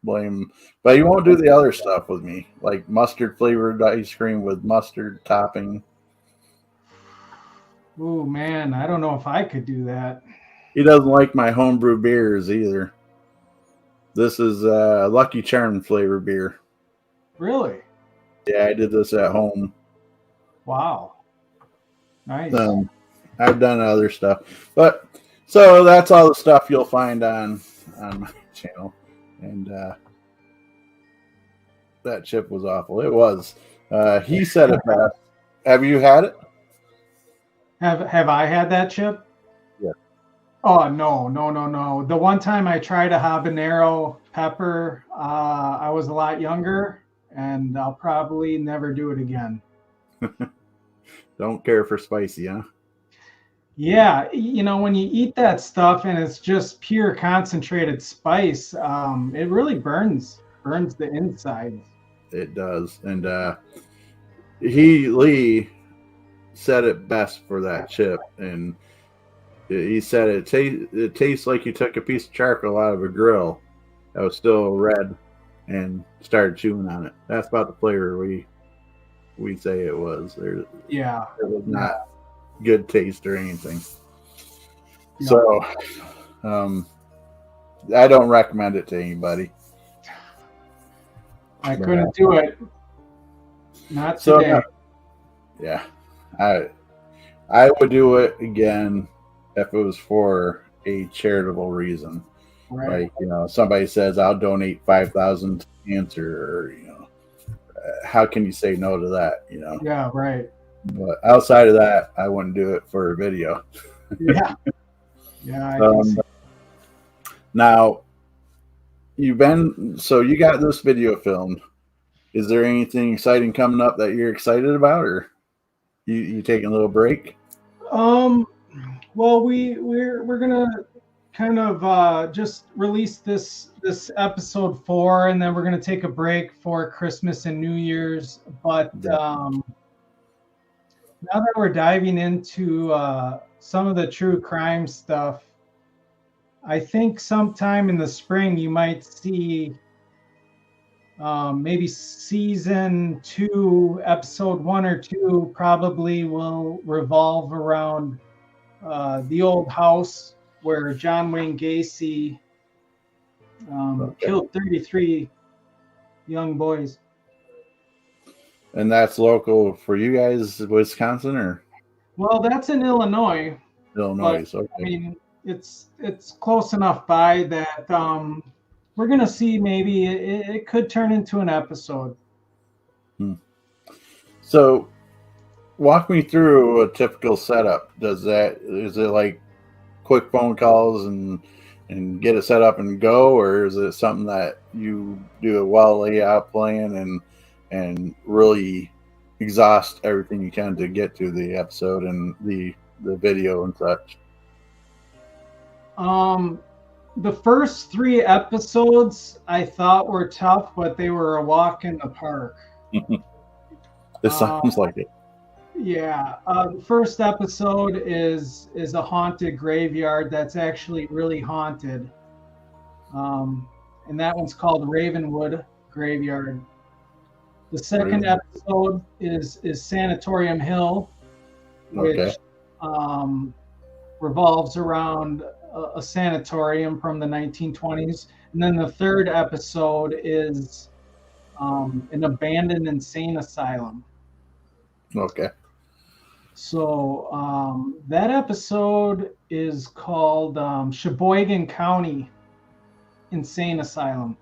blame him. But he won't do the other stuff with me, like mustard flavored ice cream with mustard topping. Ooh, man, I don't know if I could do that. He doesn't like my homebrew beers either. This is Lucky Charm flavor beer. Really? Yeah, I did this at home. Wow. Nice. I've done other stuff, but so that's all the stuff you'll find on my channel. And that chip was awful. It was. He said it best. Have you had it? Have I had that chip? Yeah. Oh, no. The one time I tried a habanero pepper, I was a lot younger, and I'll probably never do it again. Don't care for spicy, huh? Yeah, when you eat that stuff and it's just pure concentrated spice, it really burns the insides. It does. And Lee said it best for that chip, and he said it tastes like you took a piece of charcoal out of a grill that was still red and started chewing on it. That's about the flavor we say it was. It was not good taste or anything. Yeah. So I don't recommend it to anybody. I couldn't do it. Not today. Yeah. I would do it again if it was for a charitable reason. Right. Like, somebody says I'll donate 5,000 to cancer, or how can you say no to that? Yeah, right. But outside of that, I wouldn't do it for a video. Yeah. Yeah. Now, you got this video filmed. Is there anything exciting coming up that you're excited about, or you taking a little break? Well, we're gonna kind of just release this episode 4, and then we're gonna take a break for Christmas and New Year's. But Now that we're diving into some of the true crime stuff, I think sometime in the spring you might see maybe season 2, episode 1 or 2 probably will revolve around the old house where John Wayne Gacy killed 33 young boys. And that's local for you guys, Wisconsin, or? Well, that's in Illinois. Illinois, but, okay. I mean, it's close enough by that we're gonna see. Maybe it could turn into an episode. So, walk me through a typical setup. Is it like quick phone calls and get it set up and go, or is it something that you do a well layout plan and really exhaust everything you can to get to the episode and the video and such? The first 3 episodes I thought were tough, but they were a walk in the park. This sounds like it. Yeah. The first episode is a haunted graveyard that's actually really haunted. And that one's called Ravenwood Graveyard. The second episode is Sanatorium Hill, which revolves around a sanatorium from the 1920s. And then the third episode is an abandoned insane asylum. Okay. So that episode is called Sheboygan County Insane Asylum.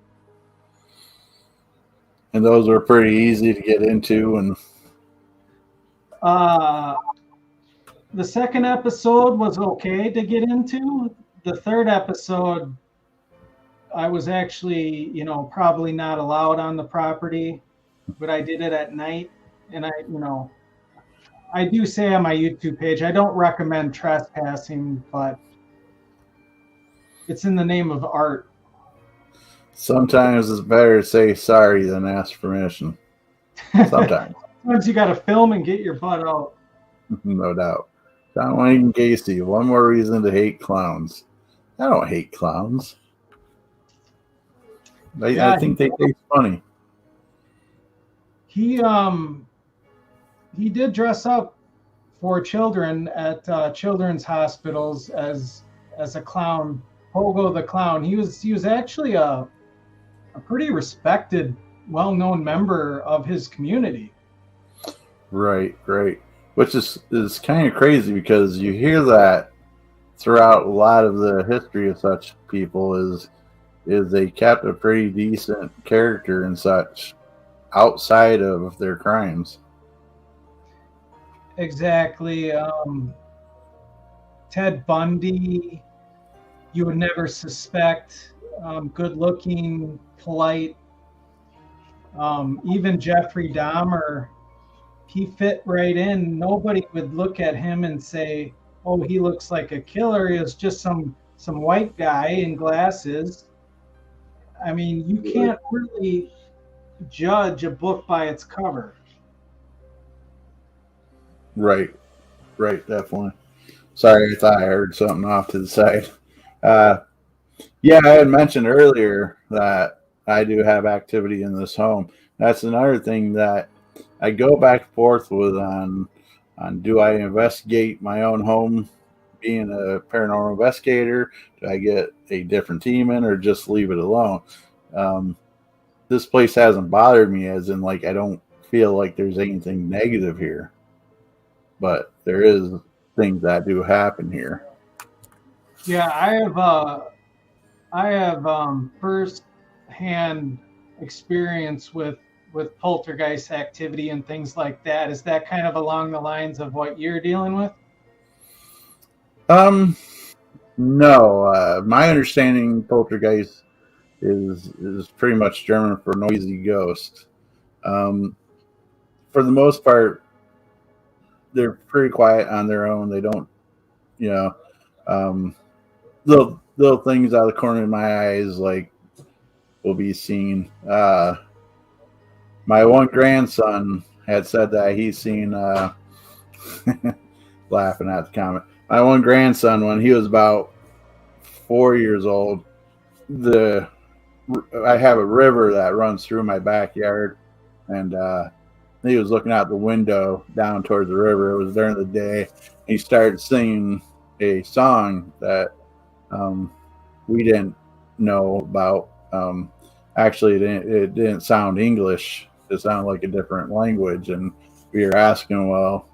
And those are pretty easy to get into. And the second episode was okay to get into. The third episode, I was actually, probably not allowed on the property, but I did it at night. And I do say on my YouTube page, I don't recommend trespassing, but it's in the name of art. Sometimes it's better to say sorry than ask permission. Sometimes. Sometimes you got to film and get your butt out. No doubt. John Wayne Gacy, one more reason to hate clowns. I don't hate clowns. I think they taste funny. He did dress up for children at children's hospitals as a clown, Pogo the Clown. He was actually a pretty respected, well-known member of his community. Right. Which is kind of crazy because you hear that throughout a lot of the history of such people is they kept a pretty decent character and such outside of their crimes. Exactly. Ted Bundy, you would never suspect. Good-looking, polite. Even Jeffrey Dahmer, he fit right in. Nobody would look at him and say, "Oh, he looks like a killer." He was just some white guy in glasses. I mean, you can't really judge a book by its cover. Right, definitely. Sorry, I thought I heard something off to the side. Yeah, I had mentioned earlier that I do have activity in this home. That's another thing that I go back and forth with on do I investigate my own home being a paranormal investigator? Do I get a different team in or just leave it alone? This place hasn't bothered me as in like I don't feel like there's anything negative here. But there is things that do happen here. Yeah, I have first-hand experience with poltergeist activity and things like that. Is that kind of along the lines of what you're dealing with? No. My understanding, poltergeist is pretty much German for noisy ghost. For the most part, they're pretty quiet on their own. They don't, little things out of the corner of my eyes, like will be seen. My one grandson had said that he's seen laughing at the comment. My one grandson, when he was about 4 years old, I have a river that runs through my backyard, and he was looking out the window down towards the river. It was during the day. He started singing a song that we didn't know about. Actually, it didn't sound English. It sounded like a different language, and we were asking, well,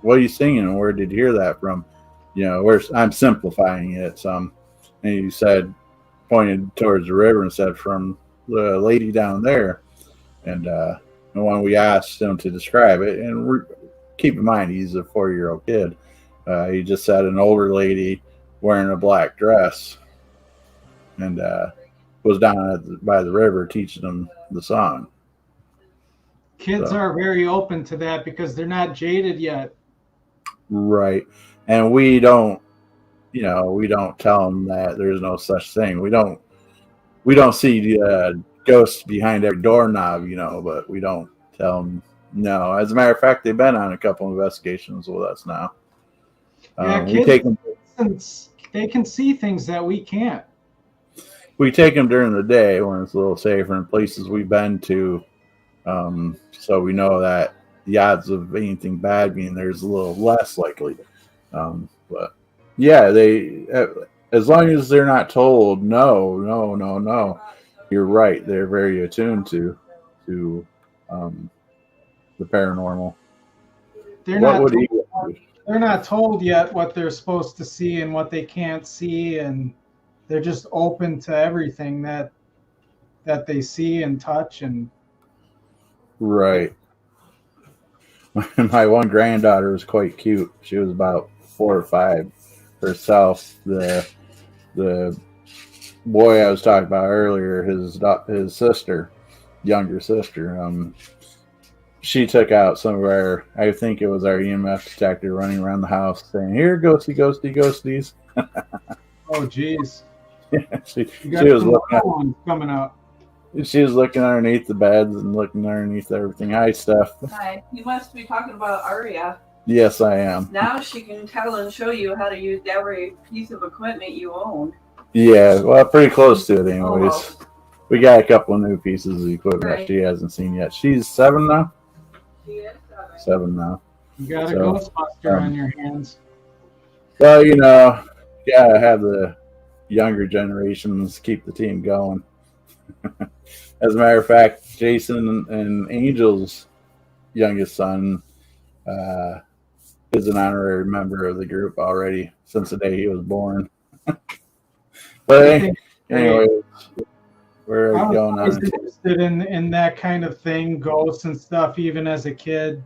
what are you singing, and where did you hear that from? I'm simplifying it some. And he said, pointed towards the river and said, from the lady down there. And when we asked him to describe it, and keep in mind, he's a 4-year-old kid, he just said an older lady wearing a black dress, and was down by the river teaching them the song. Kids are very open to that because they're not jaded yet. Right. And we don't tell them that there's no such thing. We don't see ghosts behind every doorknob, but we don't tell them no. As a matter of fact, they've been on a couple of investigations with us now. Kids, they can see things that we can't. We take them during the day when it's a little safer in places we've been to, so we know that the odds of anything bad being there is a little less likely. But yeah, they as long as they're not told no, you're right. They're very attuned to the paranormal. They're not told yet what they're supposed to see and what they can't see, and they're just open to everything that they see and touch. And right. My one granddaughter was quite cute. She was about 4 or 5 herself. The boy I was talking about earlier, his sister, younger sister, she took out some of our, I think it was our EMF detector, running around the house saying, "Here, ghosty, ghosty, ghosties." Oh, geez. Yeah, she was looking coming out. She was looking underneath the beds and looking underneath everything. Hi, Steph. Hi. You must be talking about Aria. Yes, I am. Now she can tell and show you how to use every piece of equipment you own. Yeah, well, pretty close to it anyways. Almost. We got a couple of new pieces of equipment Right. that she hasn't seen yet. She's 7 now? She is 7 now. You got a Ghostbuster on your hands. Well, gotta have the younger generations keep the team going. As a matter of fact, Jason and Angel's youngest son is an honorary member of the group already since the day he was born. But anyway, we're going on. Interested in that kind of thing, ghosts and stuff, even as a kid.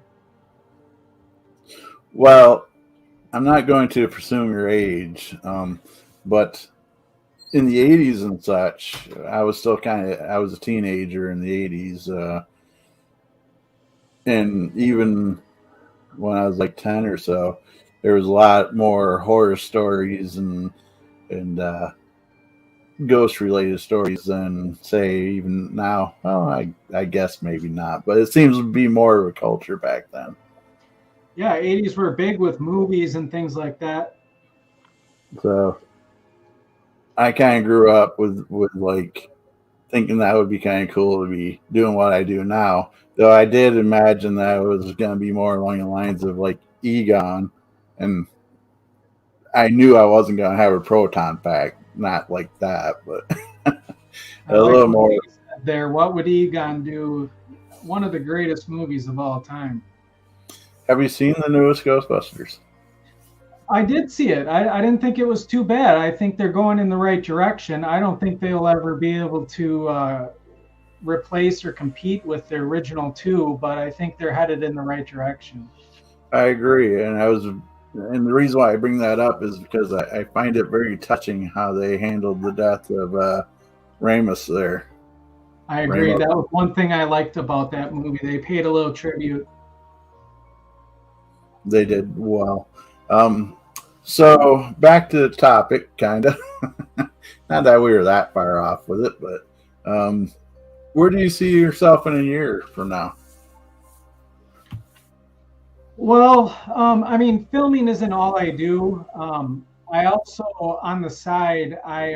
Well, I'm not going to presume your age, but in the 80s and such, I was a teenager in the 80s. And even when I was like 10 or so, there was a lot more horror stories and ghost related stories than, say, even now. Well, I guess maybe not, but it seems to be more of a culture back then. Yeah, 80s were big with movies and things like that. So I kind of grew up with like thinking that would be kind of cool to be doing what I do now. Though I did imagine that it was going to be more along the lines of like Egon, and I knew I wasn't going to have a proton pack, not like that, but a little more. There, what would Egon do? One of the greatest movies of all time. Have you seen the newest Ghostbusters? I did see it. I didn't think it was too bad. I think they're going in the right direction. I don't think they'll ever be able to replace or compete with the original 2, but I think they're headed in the right direction. I agree, and the reason why I bring that up is because I find it very touching how they handled the death of Ramus there. I agree. That was one thing I liked about that movie. They paid a little tribute. They did well. So back to the topic, kind of. Not that we were that far off with it, but where do you see yourself in a year from now? Well, I mean, filming isn't all I do. I also, on the side, I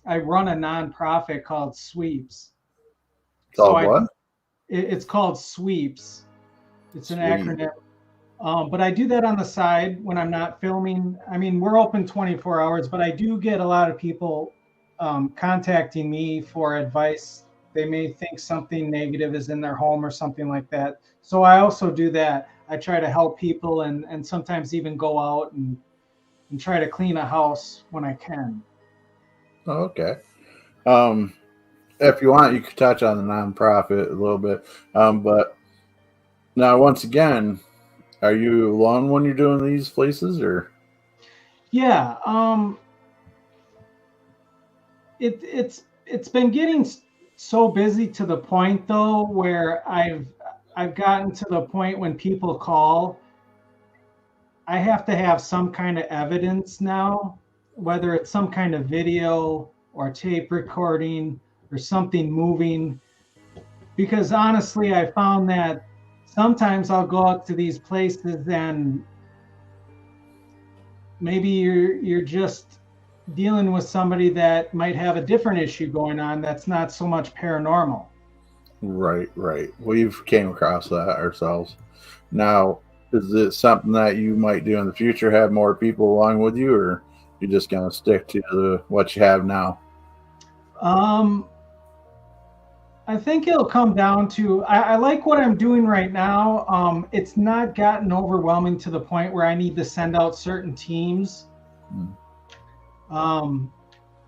run a nonprofit called Sweeps. So Called what? It's called Sweeps. It's an Sweet. acronym. But I do that on the side when I'm not filming. I mean, we're open 24 hours, but I do get a lot of people contacting me for advice. They may think something negative is in their home or something like that. So I also do that. I try to help people and sometimes even go out and try to clean a house when I can. Oh, okay. If you want, you could touch on the nonprofit a little bit. But now, once again, are you alone when you're doing these places, or? Yeah. It's been getting so busy to the point though where I've gotten to the point when people call, I have to have some kind of evidence now, whether it's some kind of video or tape recording or something moving. Because honestly, I found that sometimes I'll go out to these places and maybe you're just dealing with somebody that might have a different issue going on that's not so much paranormal. Right. We've came across that ourselves. Now, is it something that you might do in the future? Have more people along with you, or you just gonna stick to what you have now? I think it'll come down to I like what I'm doing right now. It's not gotten overwhelming to the point where I need to send out certain teams.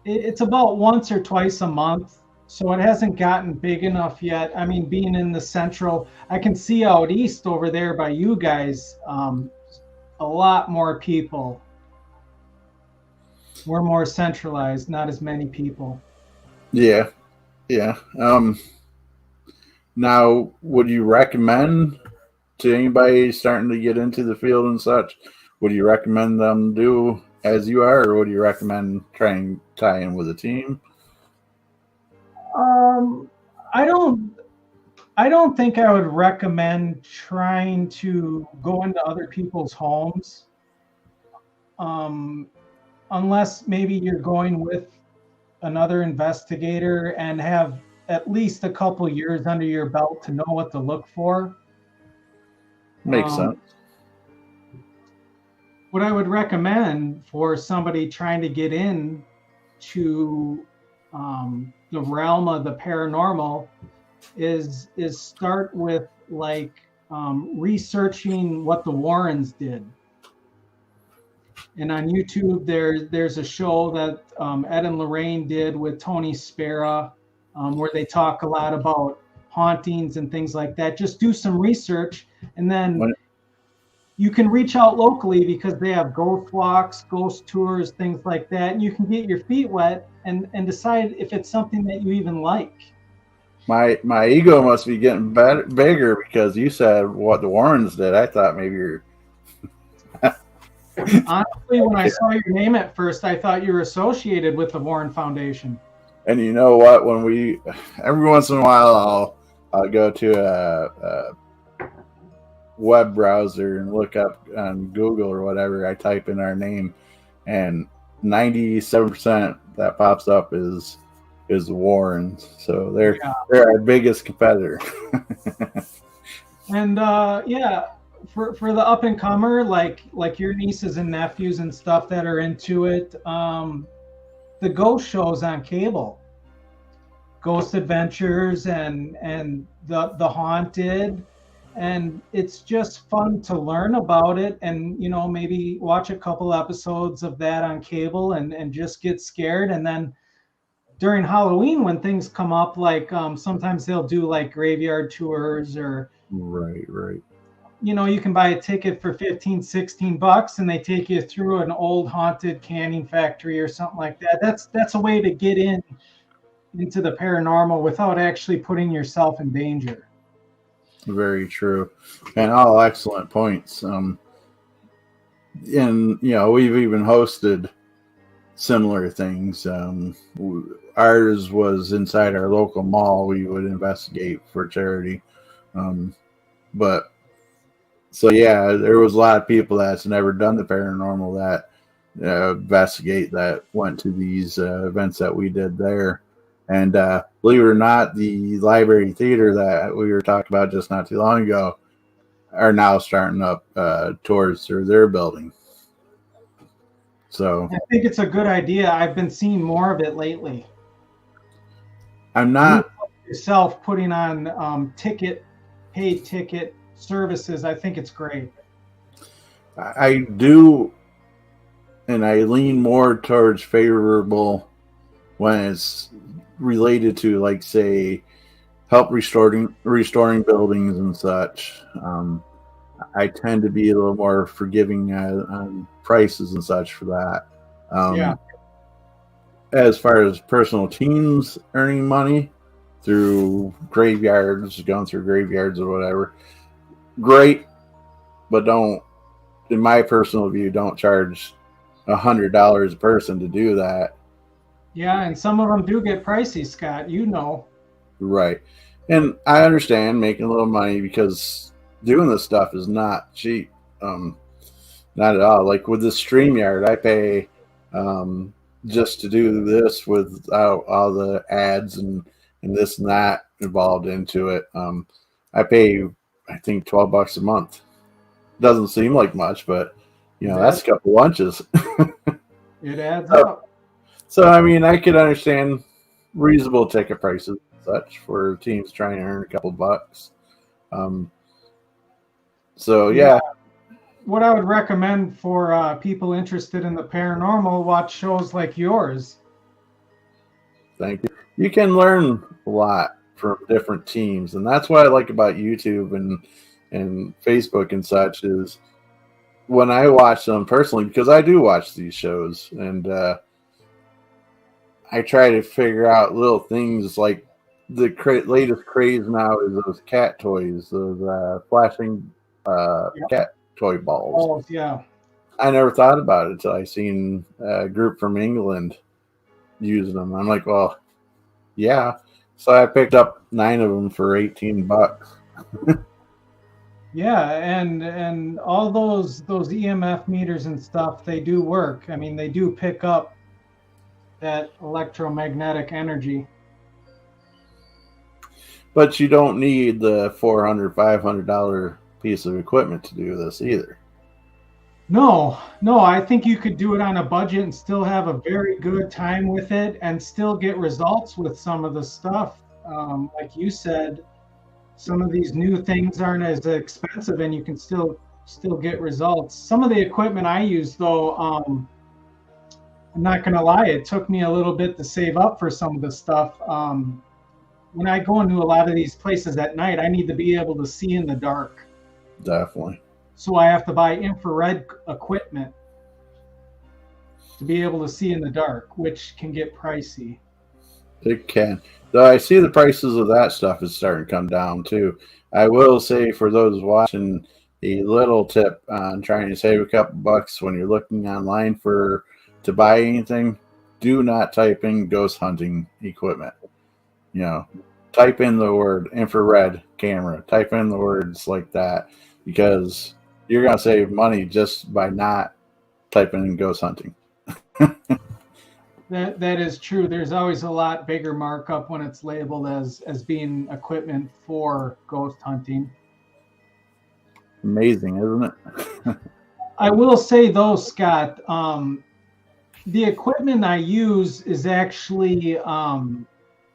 It's about once or twice a month, so it hasn't gotten big enough yet. I mean, being in the central, I can see out east over there by you guys, a lot more people. We're more centralized, not as many people. Yeah. Now, would you recommend to anybody starting to get into the field and such? Would you recommend them do as you are, or would you recommend trying to tie in with a team? I don't think I would recommend trying to go into other people's homes, unless maybe you're going with another investigator and have at least a couple years under your belt to know what to look for. Makes sense. What I would recommend for somebody trying to get in to the realm of the paranormal is start with researching what the Warrens did. And on YouTube, there's a show that Ed and Lorraine did with Tony Spera, where they talk a lot about hauntings and things like that. Just do some research, and then you can reach out locally because they have ghost walks, ghost tours, things like that. And you can get your feet wet and decide if it's something that you even like. My ego must be getting bigger because you said what the Warrens did. I thought maybe you're... Honestly, when I saw your name at first, I thought you were associated with the Warren Foundation. And you know what? Every once in a while, I'll go to a web browser and look up on Google or whatever. I type in our name, and 97% that pops up is the Warrens. So they're our biggest competitor. And for the up and comer, like your nieces and nephews and stuff that are into it, the ghost shows on cable, Ghost Adventures and the Haunted, and it's just fun to learn about it, and maybe watch a couple episodes of that on cable and just get scared. And then during Halloween, when things come up, sometimes they'll do graveyard tours, or right. You can buy a ticket for $15-16 and they take you through an old haunted canning factory or something like that. That's a way to get into the paranormal without actually putting yourself in danger. Very true. And all excellent points. And we've even hosted similar things. Ours was inside our local mall. We would investigate for charity. But So yeah, there was a lot of people that's never done the paranormal that investigate that went to these events that we did there. And believe it or not, the library theater that we were talking about just not too long ago are now starting up tours through their building. So I think it's a good idea. I've been seeing more of it lately. I'm not yourself putting on paid ticket services. I think it's great. I do, and I lean more towards favorable when it's related to, like, say, help restoring buildings and such. I tend to be a little more forgiving on prices and such for that. Yeah. As far as personal teams earning money through graveyards, going through graveyards or whatever, great, but don't, in my personal view, don't charge $100 a person to do that. Yeah, and some of them do get pricey, Scott. You know. Right. And I understand making a little money because doing this stuff is not cheap. Not at all. Like with this StreamYard, I pay just to do this without all the ads and this and that involved into it. I pay, I think, $12 a month. Doesn't seem like much, but that's a couple lunches. It adds up. So I mean, I could understand reasonable ticket prices and such for teams trying to earn a couple bucks. So yeah. What I would recommend for people interested in the paranormal, watch shows like yours. Thank you. You can learn a lot from different teams, and that's what I like about YouTube and Facebook and such is when I watch them personally, because I do watch these shows, and I try to figure out little things like the latest craze now is those cat toys, those flashing cat toy balls. Oh, yeah. I never thought about it until I seen a group from England using them. I'm like, well, yeah. So I picked up 9 of them for $18. Yeah, and all those EMF meters and stuff, they do work. I mean, they do pick up that electromagnetic energy. But you don't need the $400, $500 piece of equipment to do this either. No, I think you could do it on a budget and still have a very good time with it and still get results with some of the stuff. Like you said, some of these new things aren't as expensive and you can still get results. Some of the equipment I use, though, I'm not going to lie, it took me a little bit to save up for some of the stuff. When I go into a lot of these places at night, I need to be able to see in the dark. Definitely. So I have to buy infrared equipment to be able to see in the dark, which can get pricey. It can. Though I see the prices of that stuff is starting to come down too. I will say for those watching, a little tip on trying to save a couple bucks when you're looking online to buy anything, do not type in ghost hunting equipment. Type in the word infrared camera, type in the words like that, because you're going to save money just by not typing in ghost hunting. That is true. There's always a lot bigger markup when it's labeled as being equipment for ghost hunting. Amazing, isn't it? I will say though, Scott, the equipment I use is actually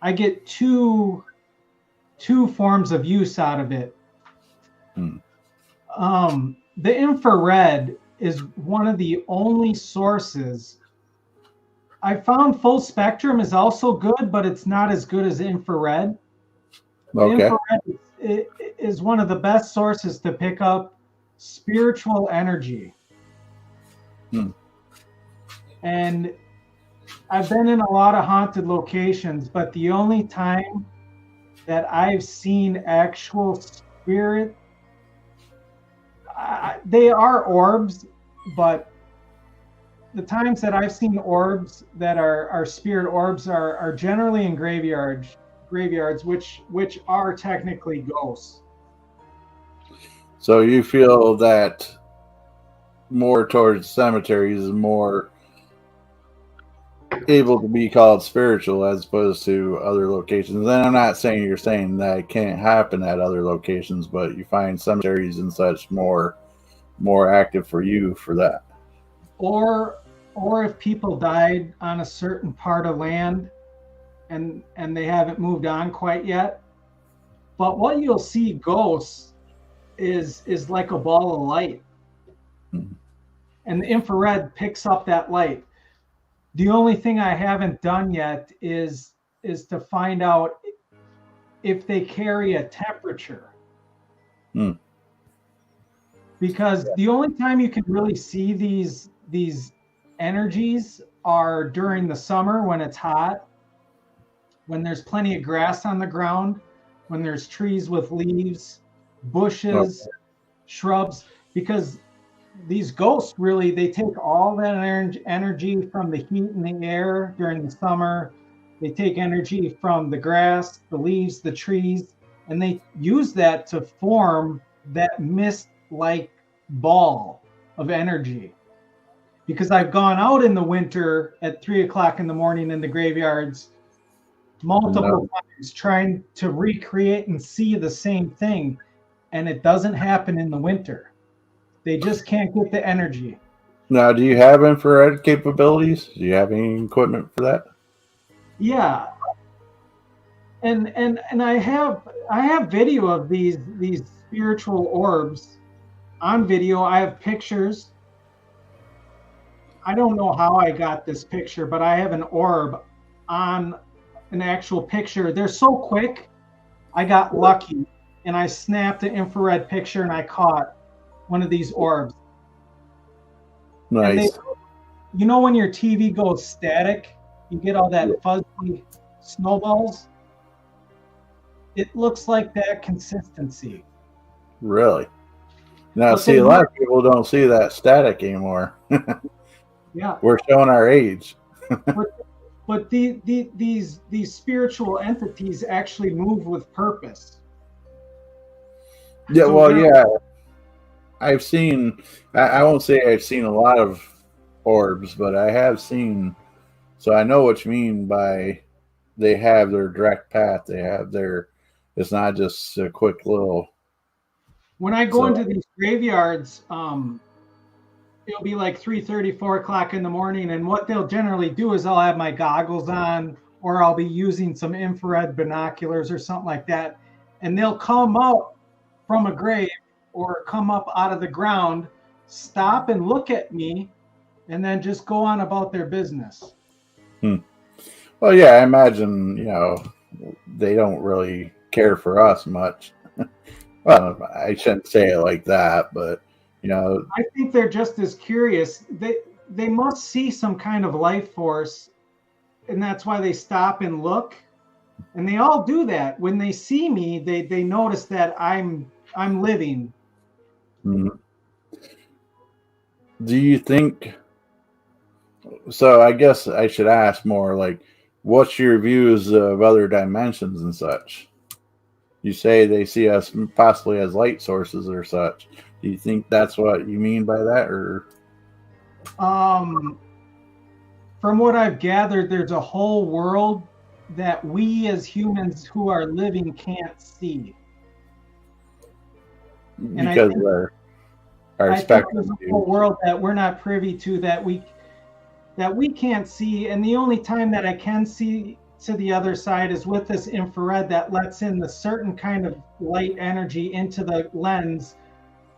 I get two forms of use out of it. The infrared is one of the only sources. I found full spectrum is also good, but it's not as good as infrared. Okay. Infrared is one of the best sources to pick up spiritual energy. And I've been in a lot of haunted locations, but the only time that I've seen actual spirit, they are orbs, but the times that I've seen orbs that are spirit orbs are generally in graveyards, which are technically ghosts. So you feel that more towards cemeteries is more able to be called spiritual as opposed to other locations. And I'm not saying you're saying that it can't happen at other locations, but you find cemeteries and such more active for you for that. Or if people died on a certain part of land and they haven't moved on quite yet. But what you'll see ghosts is like a ball of light. Mm-hmm. And the infrared picks up that light. The only thing I haven't done yet is to find out if they carry a temperature. Because the only time you can really see these energies are during the summer when it's hot, when there's plenty of grass on the ground, when there's trees with leaves, bushes, shrubs, because these ghosts really, they take all that energy from the heat in the air during the summer. They take energy from the grass, the leaves, the trees, and they use that to form that mist-like ball of energy. Because I've gone out in the winter at 3 o'clock in the morning in the graveyards multiple times trying to recreate and see the same thing, and it doesn't happen in the winter. They just can't get the energy. Now, do you have infrared capabilities? Do you have any equipment for that? Yeah. And I have video of these spiritual orbs on video. I have pictures. I don't know how I got this picture, but I have an orb on an actual picture. They're so quick. I got lucky and I snapped an infrared picture and I caught one of these orbs. Nice. You know when your TV goes static, you get all that fuzzy snowballs? It looks like that consistency. Really? Now, see, a lot of people don't see that static anymore. Yeah. We're showing our age. But these spiritual entities actually move with purpose. Yeah, well, yeah. I've seen, I won't say I've seen a lot of orbs, but I have seen, so I know what you mean by they have their direct path. They have their, it's not just a quick little. When I go into these graveyards, it'll be like 3:30, 4 o'clock in the morning. And what they'll generally do is I'll have my goggles on, or I'll be using some infrared binoculars or something like that. And they'll come out from a grave or come up out of the ground, stop and look at me, and then just go on about their business. Well, yeah, I imagine, they don't really care for us much. Well, I shouldn't say it like that, but, I think they're just as curious. They must see some kind of life force, and that's why they stop and look. And they all do that. When they see me, they notice that I'm living. Mm-hmm. Do you think, so I guess I should ask more, like, what's your views of other dimensions and such? You say they see us possibly as light sources or such. Do you think that's what you mean by that, or? From what I've gathered, there's a whole world that we as humans who are living can't see. Because our spectrum. There's a whole world that we're not privy to, that we can't see, and the only time that I can see to the other side is with this infrared that lets in the certain kind of light energy into the lens,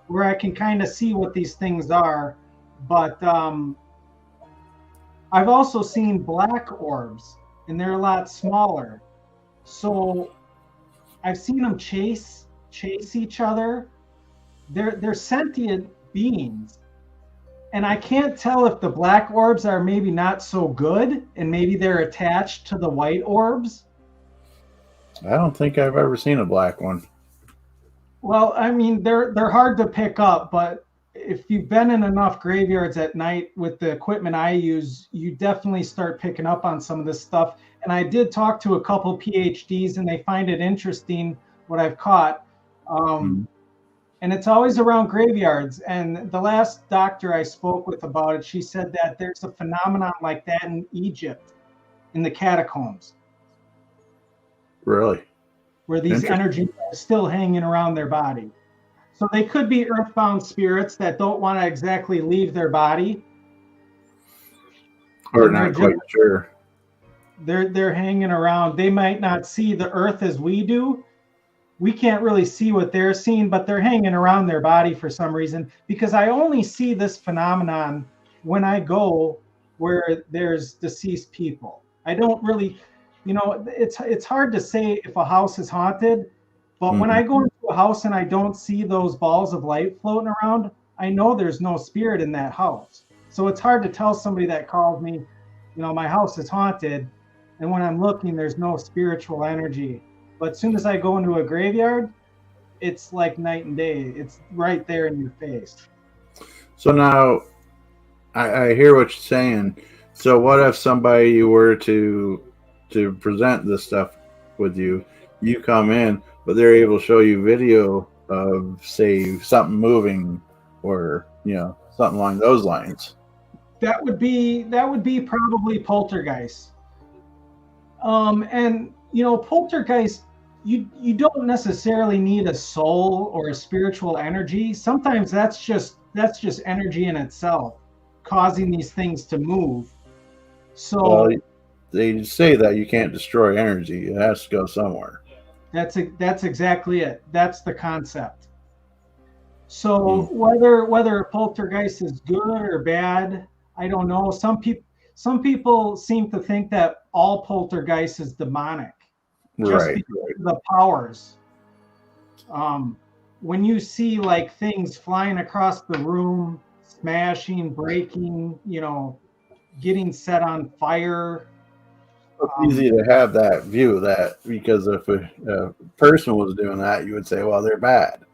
where I can kind of see what these things are. But I've also seen black orbs, and they're a lot smaller. So I've seen them chase each other. They're sentient beings. And I can't tell if the black orbs are maybe not so good, and maybe they're attached to the white orbs. I don't think I've ever seen a black one. Well, I mean, they're hard to pick up, but if you've been in enough graveyards at night with the equipment I use, you definitely start picking up on some of this stuff. And I did talk to a couple PhDs, and they find it interesting what I've caught. And it's always around graveyards. And the last doctor I spoke with about it, she said that there's a phenomenon like that in Egypt, in the catacombs. Really? Where these energies are still hanging around their body. So they could be earthbound spirits that don't want to exactly leave their body. Or not quite sure. They're hanging around. They might not see the earth as we do. We can't really see what they're seeing, but they're hanging around their body for some reason. Because I only see this phenomenon when I go where there's deceased people. I don't really, it's hard to say if a house is haunted, but when I go into a house and I don't see those balls of light floating around, I know there's no spirit in that house. So it's hard to tell somebody that calls me, my house is haunted, and when I'm looking, there's no spiritual energy. But as soon as I go into a graveyard, it's like night and day. It's right there in your face. So now, I hear what you're saying. So what if somebody were to present this stuff with you? You come in, but they're able to show you video of, say, something moving, or something along those lines. That would be probably poltergeist. And poltergeist, you don't necessarily need a soul or a spiritual energy. Sometimes that's just energy in itself causing these things to move. So they say that you can't destroy energy; it has to go somewhere. That's exactly it. That's the concept. So whether a poltergeist is good or bad, I don't know. Some people seem to think that all poltergeist is demonic. Just because of the powers. When you see like things flying across the room, smashing, breaking, getting set on fire. It's easy to have that view that, because if a person was doing that, you would say, well, they're bad.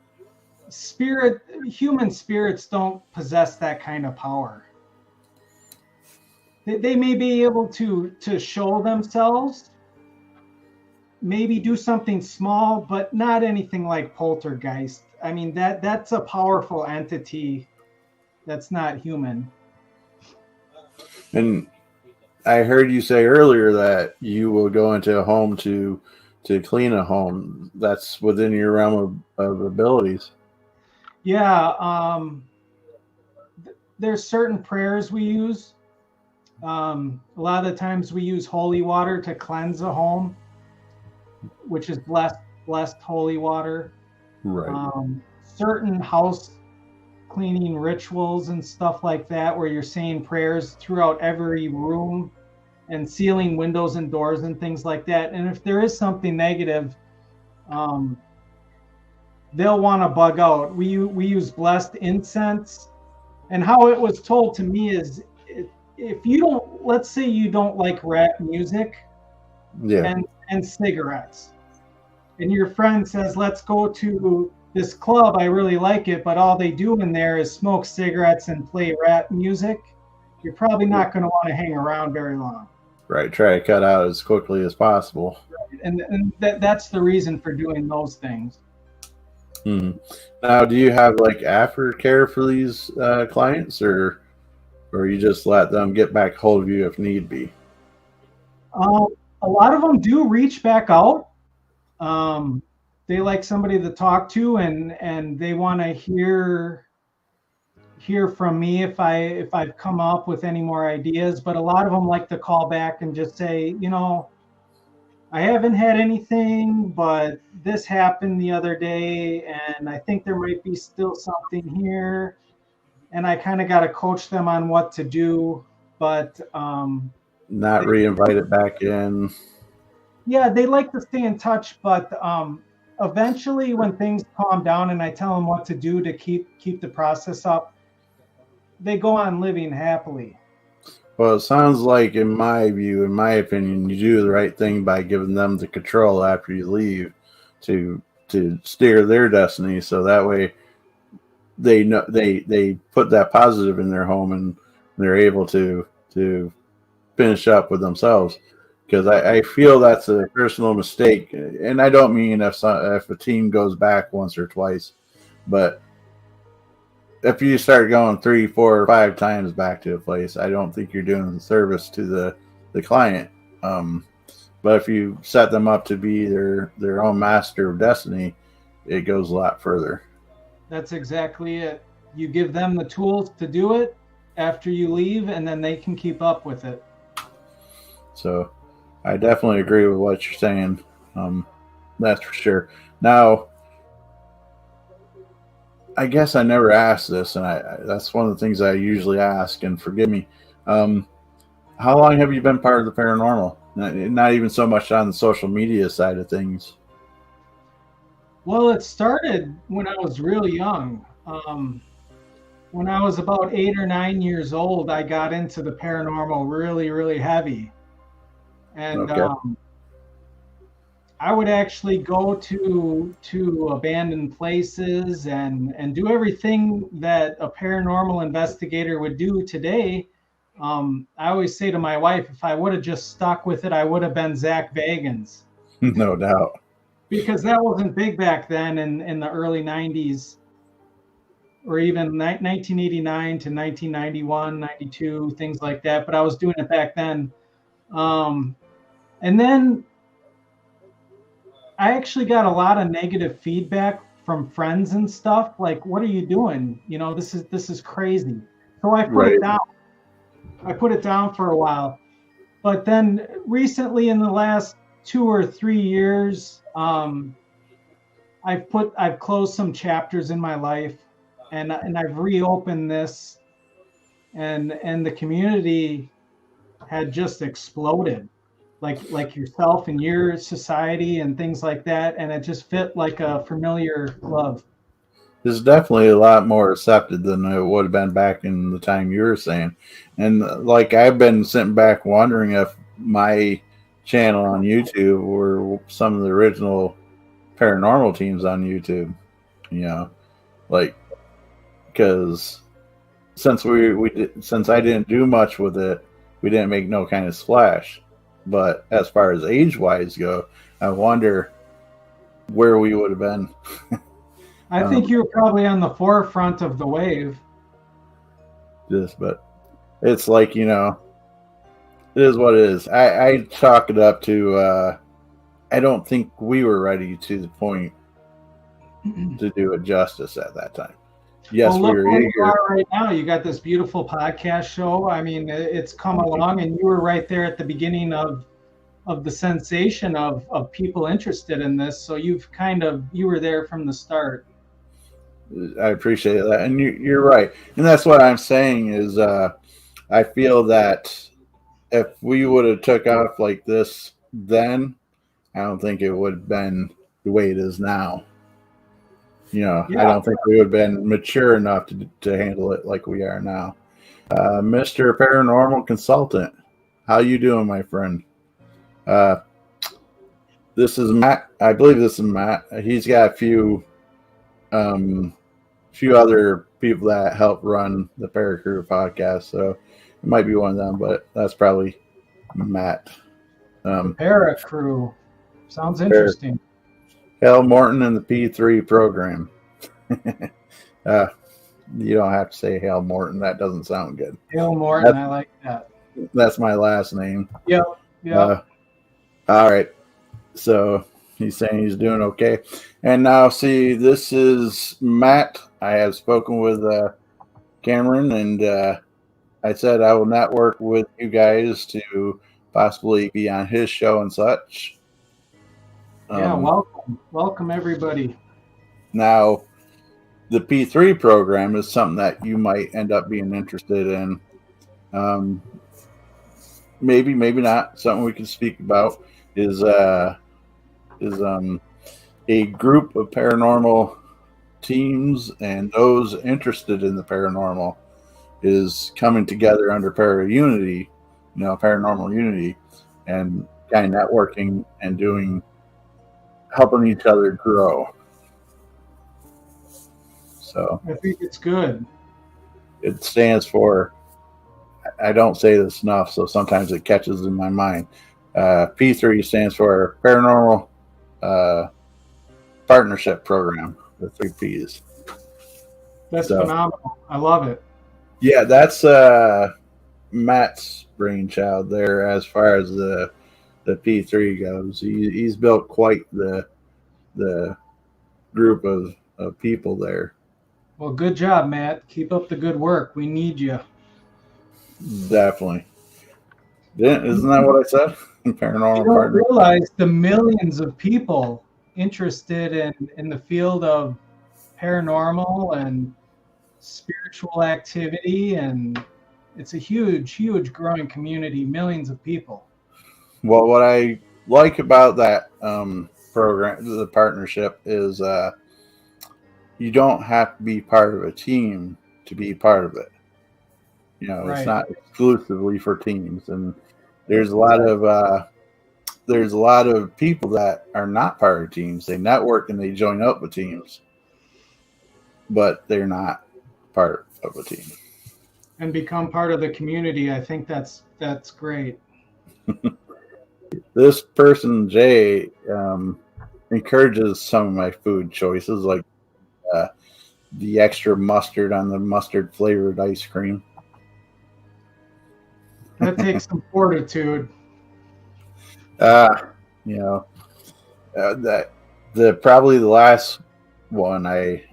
Human spirits don't possess that kind of power. They may be able to show themselves, maybe do something small, but not anything like poltergeist. I mean, that's a powerful entity that's not human. And I heard you say earlier that you will go into a home to clean a home. That's within your realm of abilities. Yeah. There's certain prayers we use. A lot of the times we use holy water to cleanse a home, which is blessed holy water. Right. Certain house cleaning rituals and stuff like that, where you're saying prayers throughout every room and sealing windows and doors and things like that. And if there is something negative, they'll want to bug out. We use blessed incense. And how it was told to me is, if you don't, let's say you don't like rap music and cigarettes, and your friend says, let's go to this club, I really like it, but all they do in there is smoke cigarettes and play rap music, you're probably not going to want to hang around very long. Right. Try to cut out as quickly as possible. Right. And that's the reason for doing those things. Now, do you have like aftercare for these clients, or you just let them get back hold of you if need be? A lot of them do reach back out. They like somebody to talk to, and they want to hear from me if I've come up with any more ideas. But a lot of them like to call back and just say, I haven't had anything, but this happened the other day, and I think there might be still something here. And I kind of got to coach them on what to do, but not re-invite it back in. Yeah, they like to stay in touch, but eventually when things calm down and I tell them what to do to keep the process up, they go on living happily. Well, it sounds like, in my view, in my opinion, you do the right thing by giving them the control after you leave to steer their destiny, so that way they know they put that positive in their home and they're able to finish up with themselves. Because I feel that's a personal mistake, and I don't mean if a team goes back once or twice, But if you start going 3, 4, or 5 times back to a place, I don't think you're doing a service to the client. But if you set them up to be their own master of destiny, it goes a lot further. That's exactly it. You give them the tools to do it after you leave, and then they can keep up with it. So I definitely agree with what you're saying. That's for sure. Now, I guess I never asked this, and that's one of the things I usually ask, and forgive me. How long have you been part of the paranormal? Not even so much on the social media side of things. Well, it started when I was really young. When I was about 8 or 9 years old, I got into the paranormal really, really heavy. And okay. I would actually go to abandoned places and do everything that a paranormal investigator would do today. I always say to my wife, if I would have just stuck with it, I would have been Zach Bagans. No doubt. Because that wasn't big back then in the early 90s, or even 1989 to 1991, 92, things like that. But I was doing it back then. And then I actually got a lot of negative feedback from friends and stuff. Like, what are you doing? You know, this is crazy. So I put it down. I put it down for a while. But then recently, in the last 2 or 3 years, I've closed some chapters in my life, and I've reopened this, and the community had just exploded, like yourself and your society and things like that, and it just fit like a familiar glove. It's definitely a lot more accepted than it would have been back in the time you were saying. And like, I've been sitting back wondering if my channel on YouTube were some of the original paranormal teams on YouTube, you know, like, because since since I didn't do much with it, we didn't make no kind of splash. But as far as age-wise go, I wonder where we would have been. I think you were probably on the forefront of the wave. But it's like, you know, it is what it is. I chalk it up to I don't think we were ready to the point to do it justice at that time. Yes, well, we were eager. You are right now. You got this beautiful podcast show. I mean, it's come along, and you were right there at the beginning of the sensation of people interested in this. So you were there from the start. I appreciate that, and you're right, and that's what I'm saying is I feel that if we would have took off like this then, I don't think it would have been the way it is now. You know, yeah. I don't think we would have been mature enough to handle it like we are now. Mr. Paranormal Consultant, how you doing, my friend? This is Matt. I believe this is Matt. He's got a few other people that help run the Paracrew podcast, so it might be one of them, but that's probably Matt. Paracrew sounds interesting. Hal Morton and the P3 program. You don't have to say Hal Morton. That doesn't sound good. Hal Morton, I like that. That's my last name. Yep. All right. So he's saying he's doing okay. And now, see, this is Matt. I have spoken with Cameron, and I said I will network with you guys to possibly be on his show and such. Yeah, welcome everybody. Now, the P3 program is something that you might end up being interested in. Maybe not. Something we can speak about is a group of paranormal teams, and those interested in the paranormal is coming together under Unity, Paranormal Unity, and kind of networking and helping each other grow. So I think it's good. It stands for, I don't say this enough, so sometimes it catches in my mind. P3 stands for Paranormal Partnership Program, the 3 Ps. That's phenomenal. I love it. Yeah, that's Matt's brainchild there as far as the P3 goes. He's built quite the group of people there. Well, good job, Matt. Keep up the good work. We need you. Definitely. Isn't that what I said? Paranormal You don't partner. realize the millions of people interested in the field of paranormal and spiritual activity, and it's a huge growing community, millions of people. Well, what I like about that program, the partnership, is you don't have to be part of a team to be part of it. You know, Right. It's not exclusively for teams, and there's a lot of people that are not part of teams. They network and they join up with teams, but they're not part of a team. And become part of the community. I think that's great. This person, Jay, encourages some of my food choices, like the extra mustard on the mustard flavored ice cream. That takes some fortitude. That probably the last one I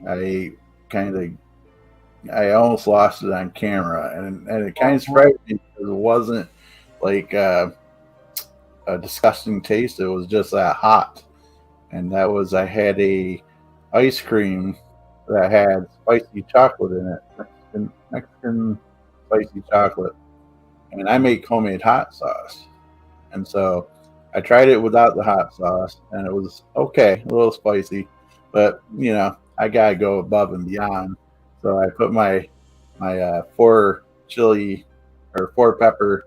almost lost it on camera, and it kind of surprised me because it wasn't like a disgusting taste. It was just that hot, and that was I had a ice cream that had spicy chocolate in it, Mexican spicy chocolate, and I make homemade hot sauce, and so I tried it without the hot sauce, and it was okay, a little spicy, but I gotta go above and beyond. So I put my 4 pepper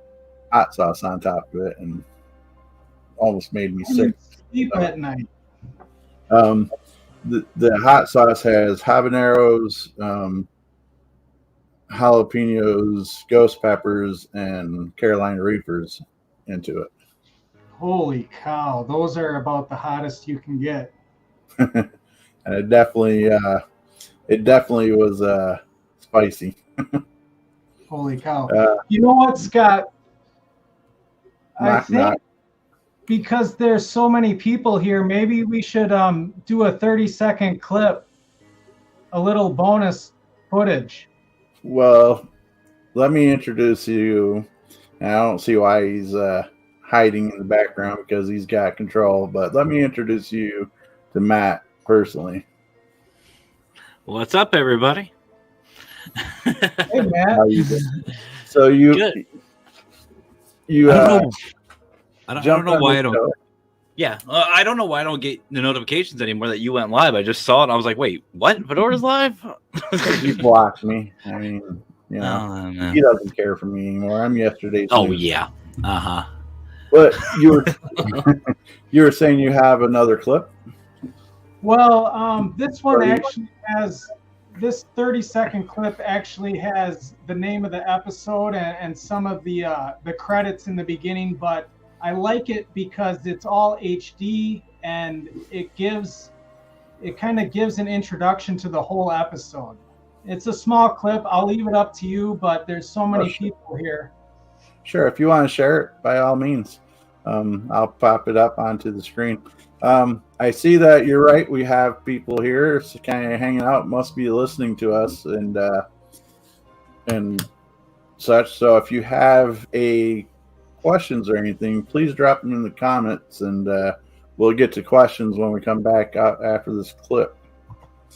hot sauce on top of it, and almost made me sick. Sleep at night. The hot sauce has habaneros, jalapenos, ghost peppers, and Carolina Reapers into it. Holy cow! Those are about the hottest you can get. And it definitely was spicy. Holy cow! You know what, Scott? I think because there's so many people here, maybe we should do a 30-second clip, a little bonus footage. Well, let me introduce you. And I don't see why he's hiding in the background because he's got control. But let me introduce you to Matt personally. What's up, everybody? Hey, Matt. How you doing? So Good. I don't know why I don't. Yeah, I don't know why I don't get the notifications anymore that you went live. I just saw it and I was like, wait, what? Fedora's live? He blocked me. I mean, he doesn't care for me anymore. I'm yesterday's. Oh, yeah. Uh-huh. But you were saying you have another clip? Well, this one actually has, this 30-second clip actually has the name of the episode and some of the credits in the beginning, but I like it because it's all HD and it kind of gives an introduction to the whole episode. It's a small clip. I'll leave it up to you, but there's so many people here. Sure. If you want to share it, by all means, I'll pop it up onto the screen. I see that you're right. We have people here kind of hanging out, must be listening to us and such. So if you have questions or anything, please drop them in the comments, and we'll get to questions when we come back out after this clip.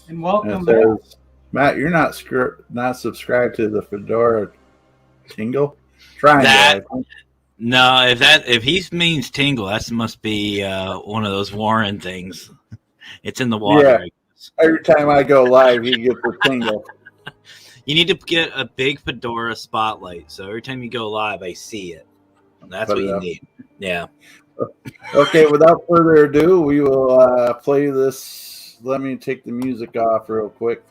And welcome, Matt. You're not subscribed to the Fedora Tingle? Trying that. No, if he means tingle, that must be one of those Warren things. It's in the water. Yeah. Every time I go live, he gets a tingle. You need to get a big Fedora spotlight, so every time you go live, I see it. That's what you need. Yeah. Okay, without further ado, we will play this. Let me take the music off real quick.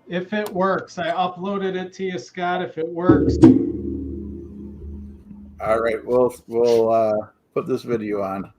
If it works. I uploaded it to you, Scott. If it works. All right, we'll put this video on.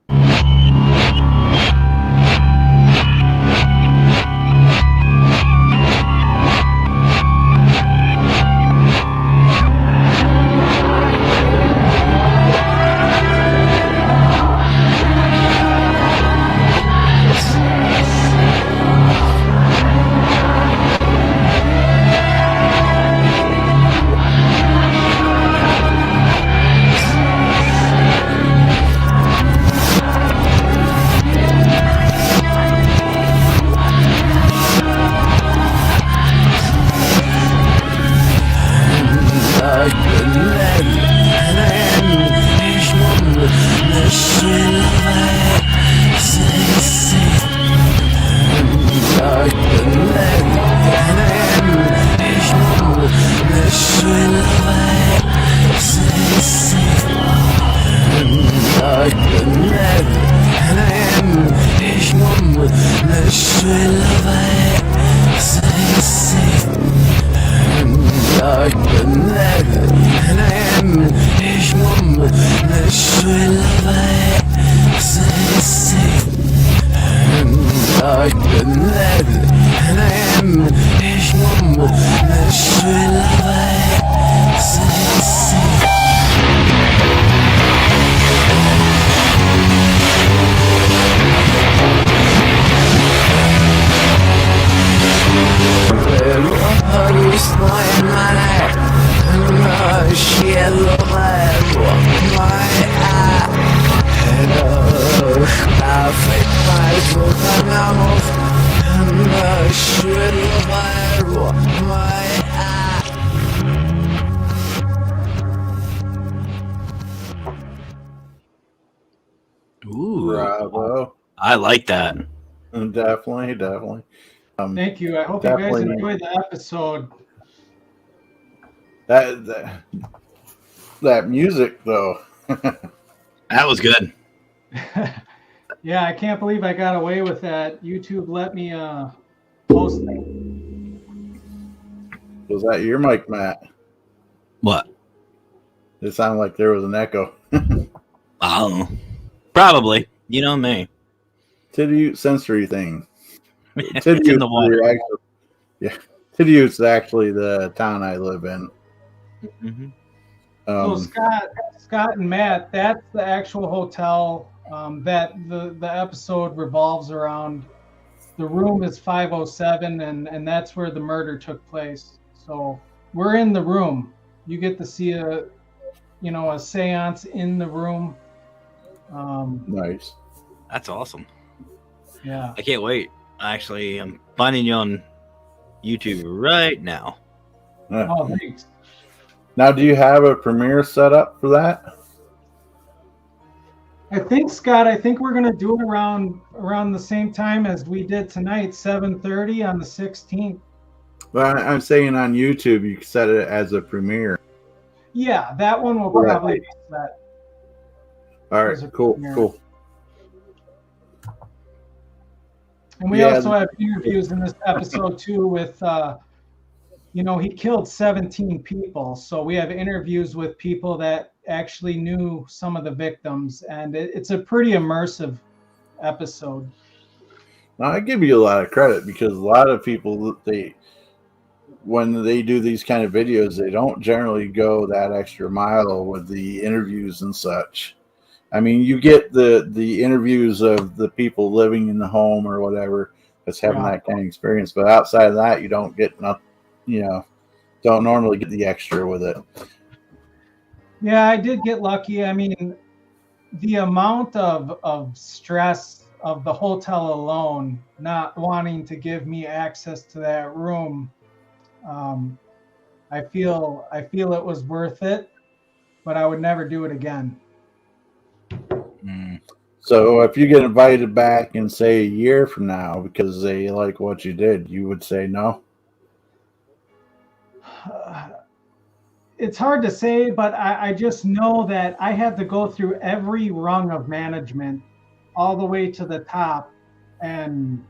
Ooh, bravo! I like that. Definitely. Thank you. I hope you guys enjoyed the episode. That music though. That was good. Yeah, I can't believe I got away with that. YouTube let me post it. Was that your mic, Matt? What? It sounded like there was an echo. Oh, probably. You know me. Tidioute sensory thing. It's in the water. Tidiout's actually the town I live in. Mm-hmm. So Scott and Matt, that's the actual hotel that the episode revolves around. The room is 507, and that's where the murder took place. So we're in the room. You get to see a seance in the room. Nice. That's awesome. Yeah. I can't wait. Actually, I'm finding you on YouTube right now. Oh, thanks. Now, do you have a premiere set up for that? I think, Scott, we're going to do it around the same time as we did tonight, 7:30 on the 16th. Well, I'm saying on YouTube, you set it as a premiere. Yeah, that one will probably be set. All right, cool. And we also have interviews in this episode too with, he killed 17 people. So we have interviews with people that actually knew some of the victims, and it's a pretty immersive episode. Now, I give you a lot of credit because a lot of people, when they do these kind of videos, they don't generally go that extra mile with the interviews and such. I mean, you get the interviews of the people living in the home or whatever that's having that kind of experience, but outside of that, you don't get don't normally get the extra with it. Yeah, I did get lucky. I mean, the amount of stress of the hotel alone not wanting to give me access to that room, I feel it was worth it, but I would never do it again. So if you get invited back in, say, a year from now because they like what you did, you would say no? It's hard to say, but I just know that I had to go through every rung of management all the way to the top. And,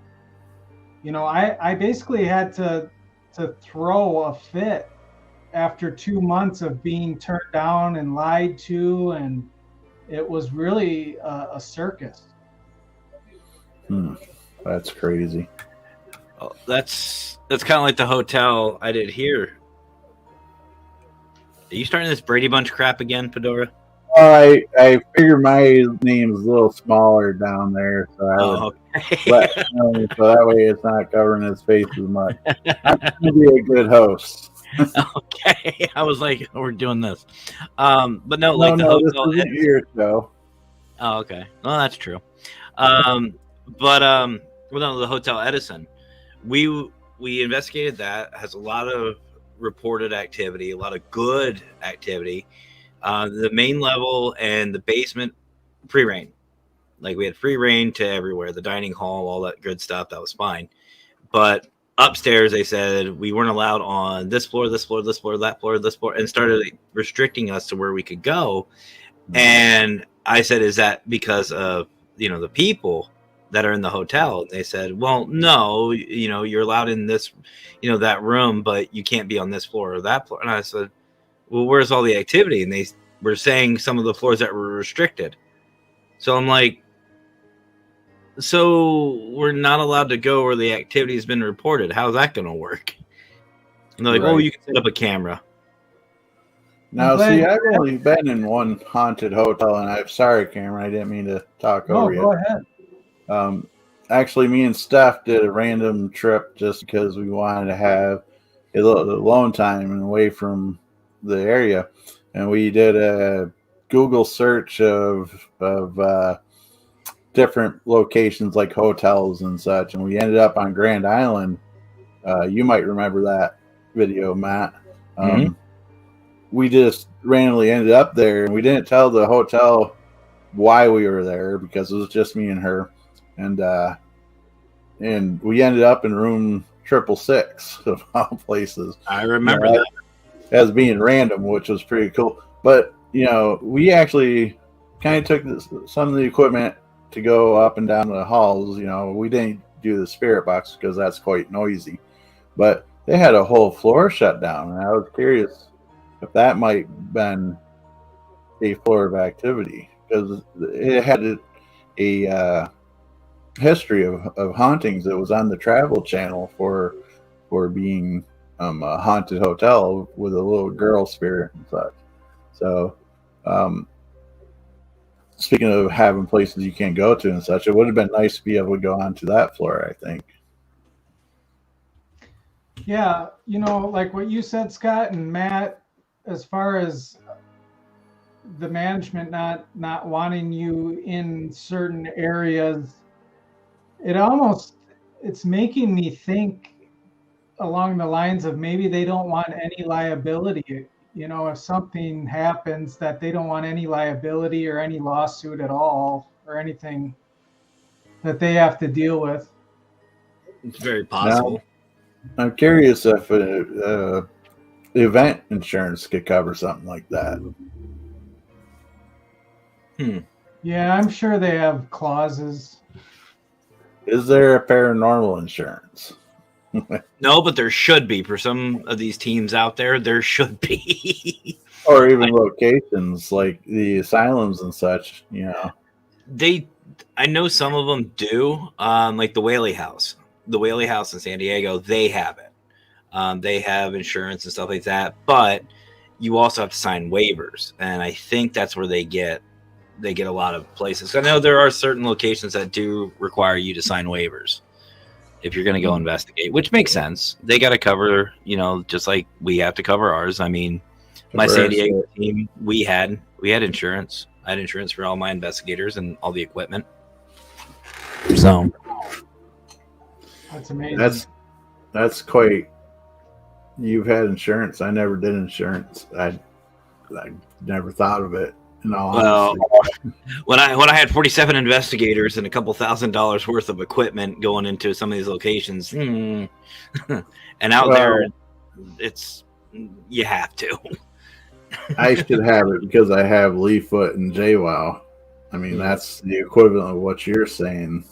I basically had to throw a fit after 2 months of being turned down and lied to, and it was really a circus. That's crazy. Oh, that's kind of like the hotel I did here. Are you starting this Brady Bunch crap again, Fedora? I figure my name's a little smaller down there, so I would so that way it's not covering his face as much. I'm going to be a good host. Okay, I was like, we're doing this, but no, like the hotel. This isn't your show. Oh, okay. Well, that's true. Well, no, the Hotel Edison. We investigated that. Has a lot of reported activity, a lot of good activity. The main level and the basement, free reign. Like we had free reign to everywhere, the dining hall, all that good stuff. That was fine, but upstairs, they said we weren't allowed on this floor, this floor, this floor, that floor, this floor, and started restricting us to where we could go. And I said, is that because of, the people that are in the hotel. And they said, well, no, you're allowed in this, that room, but you can't be on this floor or that floor. And I said, well, where's all the activity? And they were saying some of the floors that were restricted. So I'm like, so we're not allowed to go where the activity has been reported. How's that going to work? And they're like, oh, you can set up a camera. Now, see, I've only been in one haunted hotel, and I'm sorry, Cameron, I didn't mean to talk over you. No, go ahead. Actually, me and Steph did a random trip just because we wanted to have a little alone time and away from the area. And we did a Google search of different locations like hotels and such. And we ended up on Grand Island. You might remember that video, Matt. We just randomly ended up there, and we didn't tell the hotel why we were there because it was just me and her. And we ended up in room 666 of all places. I remember that as being random, which was pretty cool. But we actually kind of took some of the equipment to go up and down the halls. We didn't do the spirit box because that's quite noisy, but they had a whole floor shut down, and I was curious if that might have been a floor of activity because it had a history of hauntings that was on the Travel Channel for being a haunted hotel with a little girl spirit and such. So, speaking of having places you can't go to and such, it would have been nice to be able to go onto that floor, I think. Yeah, like what you said, Scott and Matt, as far as the management not wanting you in certain areas, it's making me think along the lines of maybe they don't want any liability. If something happens, that they don't want any liability or any lawsuit at all or anything that they have to deal with. It's very possible. Now, I'm curious if event insurance could cover something like that. Yeah, I'm sure they have clauses. Is there a paranormal insurance? No, but there should be for some of these teams out there. There should be, or even locations like the asylums and such. I know some of them do. Like the Whaley House in San Diego, they have it. They have insurance and stuff like that, but you also have to sign waivers, and I think that's where they get a lot of places. I know there are certain locations that do require you to sign waivers if you're going to go investigate, which makes sense. They got to cover, just like we have to cover ours. I mean, my San Diego team, we had insurance. I had insurance for all my investigators and all the equipment. So that's amazing. That's quite. You've had insurance. I never did insurance. I never thought of it. Well, when I had 47 investigators and a couple $1,000s worth of equipment going into some of these locations, and out there, it's you have to. I should have it because I have Leafoot and JWoww. I mean, that's the equivalent of what you're saying.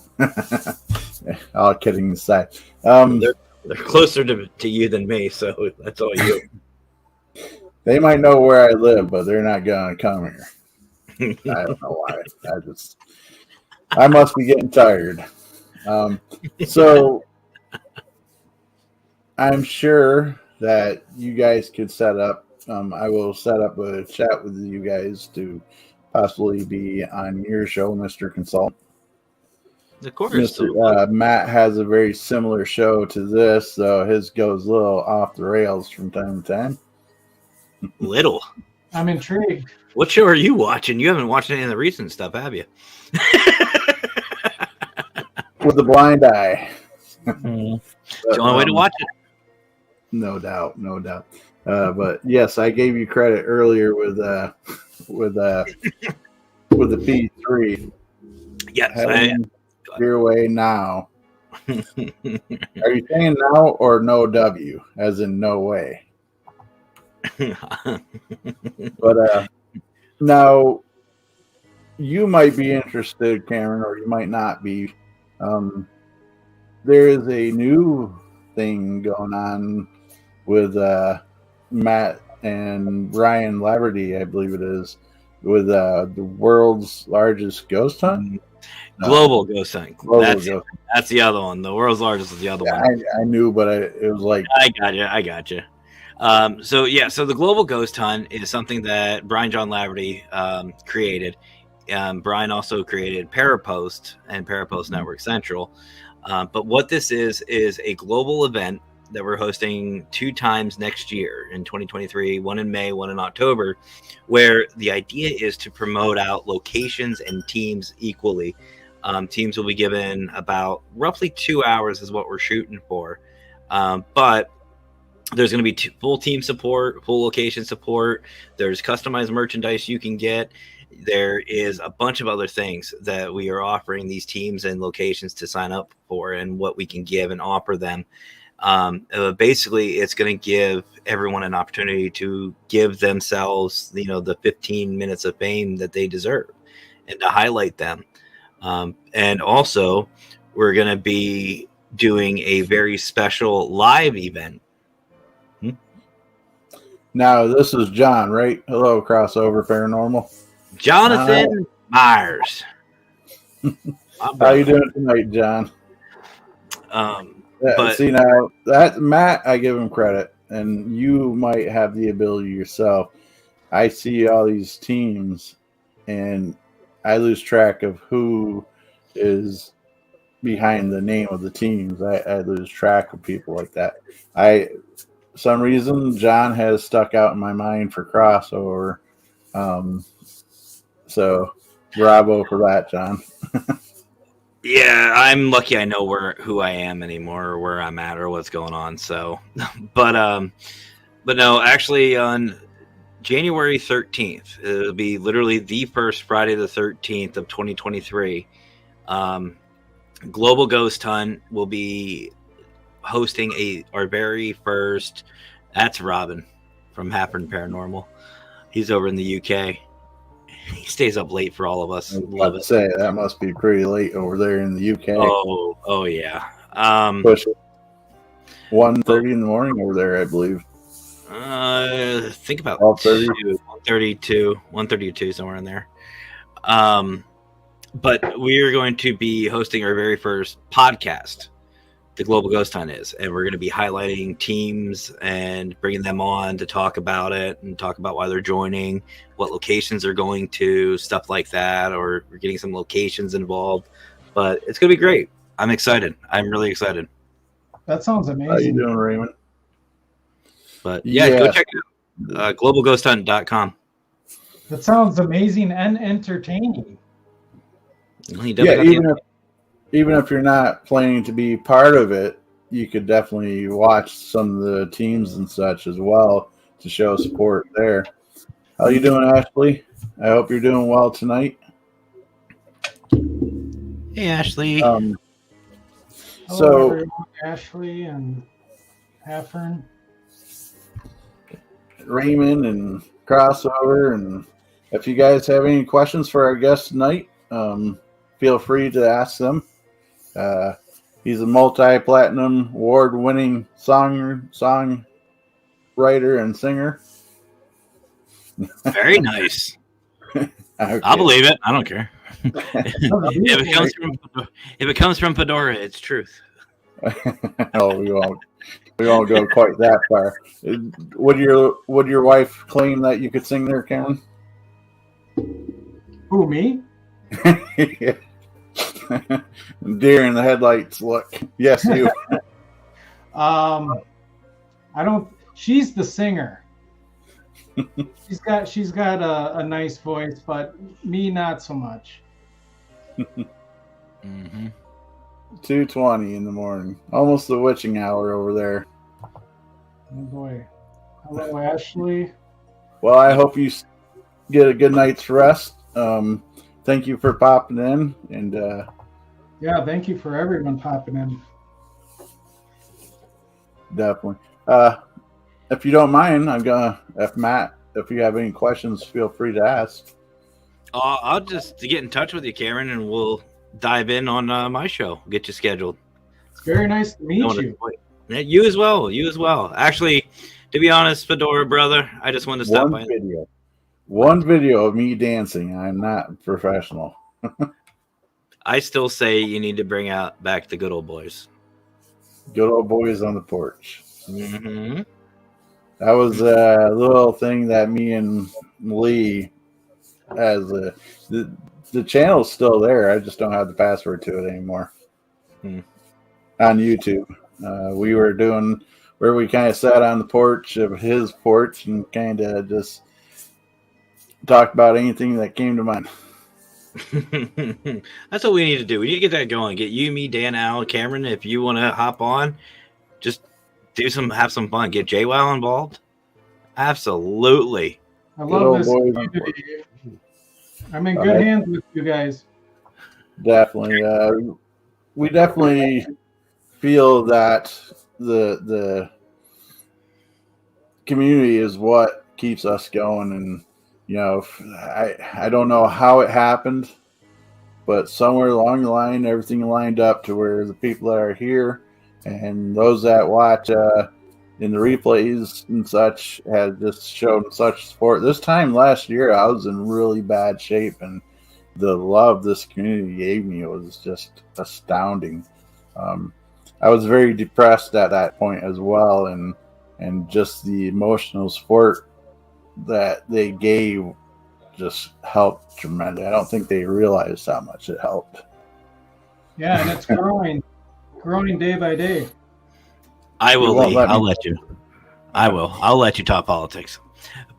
All kidding aside, they're closer to you than me, so that's all you. They might know where I live, but they're not gonna come here. I don't know why. I must be getting tired. So I'm sure that you guys could set up. I will set up a chat with you guys to possibly be on your show, Mr. Consultant. Of course. Mr. Matt has a very similar show to this, so his goes a little off the rails from time to time. Little. I'm intrigued. What show are you watching? You haven't watched any of the recent stuff, have you? With the blind eye. It's the only way to watch it. No doubt. But yes, I gave you credit earlier with the P3. Yes, your way now. Are you saying now or no W, as in no way? But now you might be interested, Cameron, or you might not be. There is a new thing going on with Matt and Brian Laverty, I believe it is, with the world's largest ghost hunt. Global ghost hunt. Global That's the other one. The world's largest is the other one. I knew, but it was like I got you. So the global ghost hunt is something that Brian John Laverty created. Brian also created Parapost and Parapost Network Central. But what this is a global event that we're hosting 2 times next year in 2023, one in May, one in October, where the idea is to promote out locations and teams equally. Teams will be given about roughly 2 hours is what we're shooting for. But there's going to be full team support, full location support. There's customized merchandise you can get. There is a bunch of other things that we are offering these teams and locations to sign up for and what we can give and offer them. Basically, it's going to give everyone an opportunity to give themselves, the 15 minutes of fame that they deserve and to highlight them. And also, we're going to be doing a very special live event. Now, this is John, right? Hello, Crossover Paranormal. Jonathan Myers. How you doing tonight, John? See, now that Matt, I give him credit, and you might have the ability yourself. I see all these teams, and I lose track of who is behind the name of the teams. I lose track of people like that. Some reason John has stuck out in my mind for Crossover. So bravo for that, John. Yeah, I'm lucky I know who I am anymore, or where I'm at, or what's going on. So, but no, actually on January 13th, it'll be literally the first Friday the 13th of 2023. Global Ghost Hunt will be hosting our very first. That's Robin from Happen Paranormal. He's over in the UK. He stays up late for all of us. Love it. Say that must be pretty late over there in the UK. Oh yeah. 1:30 in the morning over there, I believe. Think about 1:32, somewhere in there. But we are going to be hosting our very first podcast. The Global Ghost Hunt is, and we're going to be highlighting teams and bringing them on to talk about it and talk about why they're joining, what locations they're going to, stuff like that, or we're getting some locations involved. But it's going to be great. I'm excited. I'm really excited. That sounds amazing. How you doing, Raymond? But go check it out. globalghosthunt.com. That sounds amazing and entertaining. Even if you're not planning to be part of it, you could definitely watch some of the teams and such as well to show support there. How you doing, Ashley? I hope you're doing well tonight. Hey, Ashley. Hello, everyone. Ashley and Heffern. Raymond and Crossover. And if you guys have any questions for our guest tonight, feel free to ask them. He's a multi-platinum award-winning songwriter and singer. Very nice. Okay. I'll believe it. I don't care. If it comes from Fedora, it's truth. Oh, we won't go quite that far. Would your wife claim that you could sing there, Cameron? Who, me? Yeah. Deer in the headlights look. Yes, you. I don't. She's the singer. She's got a nice voice, but me not so much. 2:20 in the morning, almost the witching hour over there. Oh boy. Hello, Ashley. Well, I hope you get a good night's rest. Thank you for popping in, and yeah, thank you for everyone popping in. Definitely. If you don't mind, if you have any questions, feel free to ask. I'll just get in touch with you, Cameron, and we'll dive in on my show. Get you scheduled. It's very nice to meet you. Yeah, you as well. You as well. Actually, to be honest, Fedora brother, I just wanted to stop by. One video of me dancing. I'm not professional. I still say you need to bring back the good old boys. Good old boys on the porch. Mm-hmm. That was a little thing that me and Lee, as the channel's still there. I just don't have the password to it anymore. On YouTube, we were doing where we kind of sat on the porch of his porch and kind of just talked about anything that came to mind. That's what we need to do. We need to get that going. Get you, me, Dan, Al, Cameron. If you want to hop on, just have some fun. Get JWoww involved. Absolutely. I love this community. I'm in good hands with you guys. Definitely. We definitely feel that the community is what keeps us going, and I don't know how it happened, but somewhere along the line, everything lined up to where the people that are here and those that watch in the replays and such had just shown such support. This time last year, I was in really bad shape, and the love this community gave me was just astounding. I was very depressed at that point as well, and just the emotional support that they gave just helped tremendously. I don't think they realized how much it helped. Yeah, and it's growing day by day. I will, Lee. I'll let you. I will. I'll let you talk politics.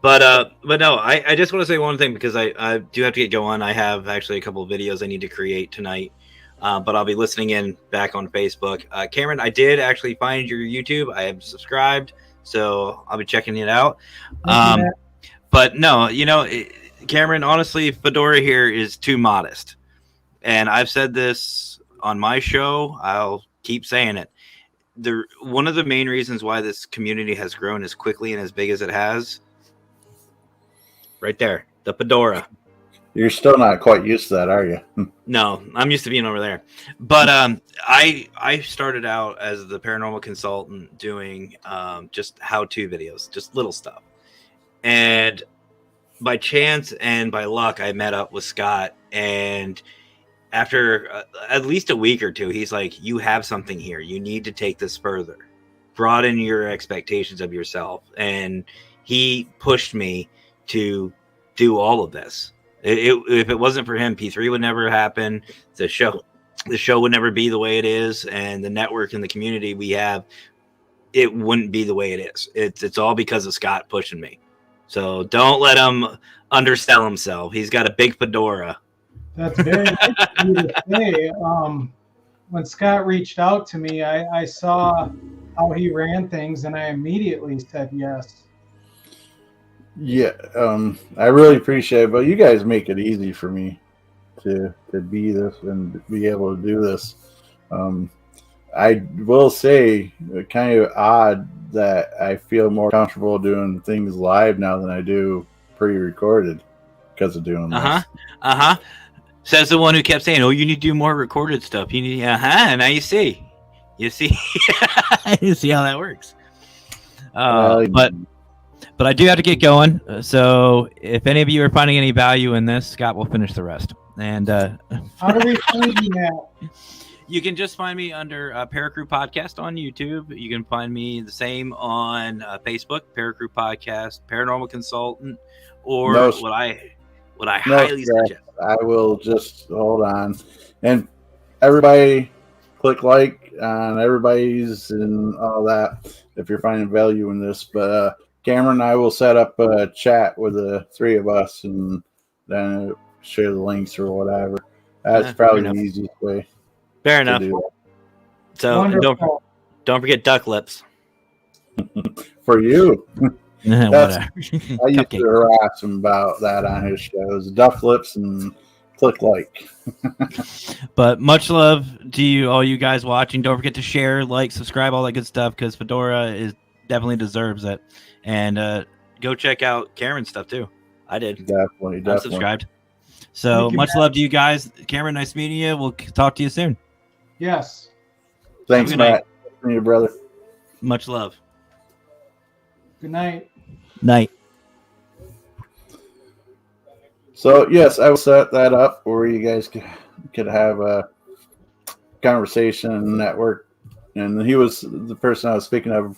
But no, I just want to say one thing, because I do have to get going. I have actually a couple of videos I need to create tonight. But I'll be listening in back on Facebook. Cameron, I did actually find your YouTube. I am subscribed, so I'll be checking it out. But no, Cameron, honestly, Fedora here is too modest. And I've said this on my show. I'll keep saying it. One of the main reasons why this community has grown as quickly and as big as it has, right there, the Fedora. You're still not quite used to that, are you? No, I'm used to being over there. But I started out as the paranormal consultant doing just how-to videos, just little stuff. And by chance and by luck, I met up with Scott. And after at least a week or two, he's like, you have something here. You need to take this further. Broaden your expectations of yourself. And he pushed me to do all of this. If it wasn't for him, P3 would never happen. The show would never be the way it is, and the network and the community we have, it wouldn't be the way it is. It's all because of Scott pushing me. So don't let him undersell himself. He's got a big fedora. That's very nice of you to say. When Scott reached out to me, I saw how he ran things, and I immediately said yes. Yeah, I really appreciate it, but you guys make it easy for me to be this and be able to do this. I will say, kind of odd that I feel more comfortable doing things live now than I do pre-recorded because of doing this. Says the one who kept saying, "Oh, you need to do more recorded stuff. You need, and now you see, you see how that works." But I do have to get going. So if any of you are finding any value in this, Scott will finish the rest. And how do we find you now? You can just find me under Paracrew Podcast on YouTube. You can find me the same on Facebook, Paracrew Podcast, Paranormal Consultant, or what I highly suggest. I will just hold on. And everybody click like on everybody's and all that if you're finding value in this. But Cameron and I will set up a chat with the three of us and then share the links or whatever. That's probably the easiest way. Fair enough. So don't forget duck lips. For you. Whatever. I used to harass him about that on his shows. Duck lips and click like. But much love to you, all you guys watching. Don't forget to share, like, subscribe, all that good stuff, because Fedora definitely deserves it. And go check out Cameron's stuff too. I did. Definitely. I'm subscribed. So much love to you guys. Cameron, nice meeting you. We'll talk to you soon. Yes. Thanks, Matt. Your brother. Much love. Good night. Night. So yes, I will set that up where you guys could have a conversation and network. And he was the person I was speaking of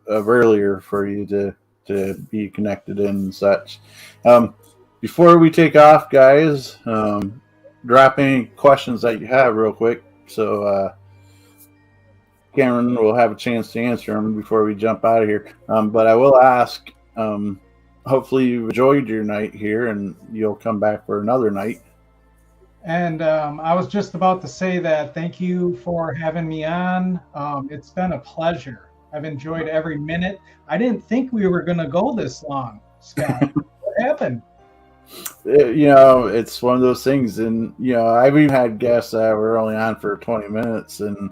earlier for you to be connected in and such. Before we take off, guys, drop any questions that you have real quick. So Cameron will have a chance to answer them before we jump out of here. But I will ask, hopefully you've enjoyed your night here and you'll come back for another night. And I was just about to say that. Thank you for having me on. It's been a pleasure. I've enjoyed every minute. I didn't think we were going to go this long, Scott. What happened? It's one of those things. And, I've even had guests that were only on for 20 minutes and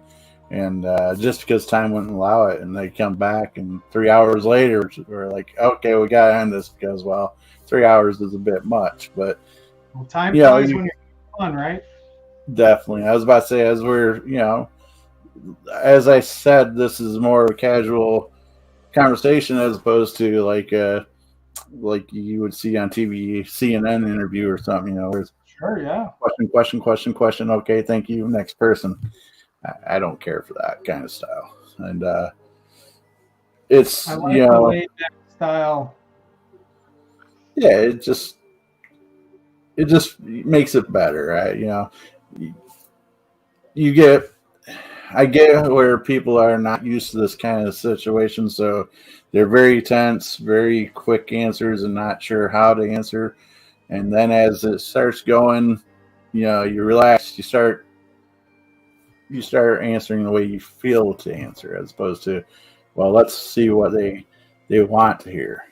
just because time wouldn't allow it, and they come back and 3 hours later we're like, okay, we got to end this because, 3 hours is a bit much. But time flies when you're fun, right? Definitely. I was about to say, as we're, as I said, this is more of a casual conversation as opposed to like you would see on TV, CNN interview or something, where it's sure, yeah. Question. Okay, thank you. Next person. I don't care for that kind of style. And it's, I like the laid back style. Yeah, it just makes it better, right? I get where people are not used to this kind of situation, so they're very tense, very quick answers and not sure how to answer. And then as it starts going, you relax, you start answering the way you feel to answer, as opposed to, let's see what they want to hear.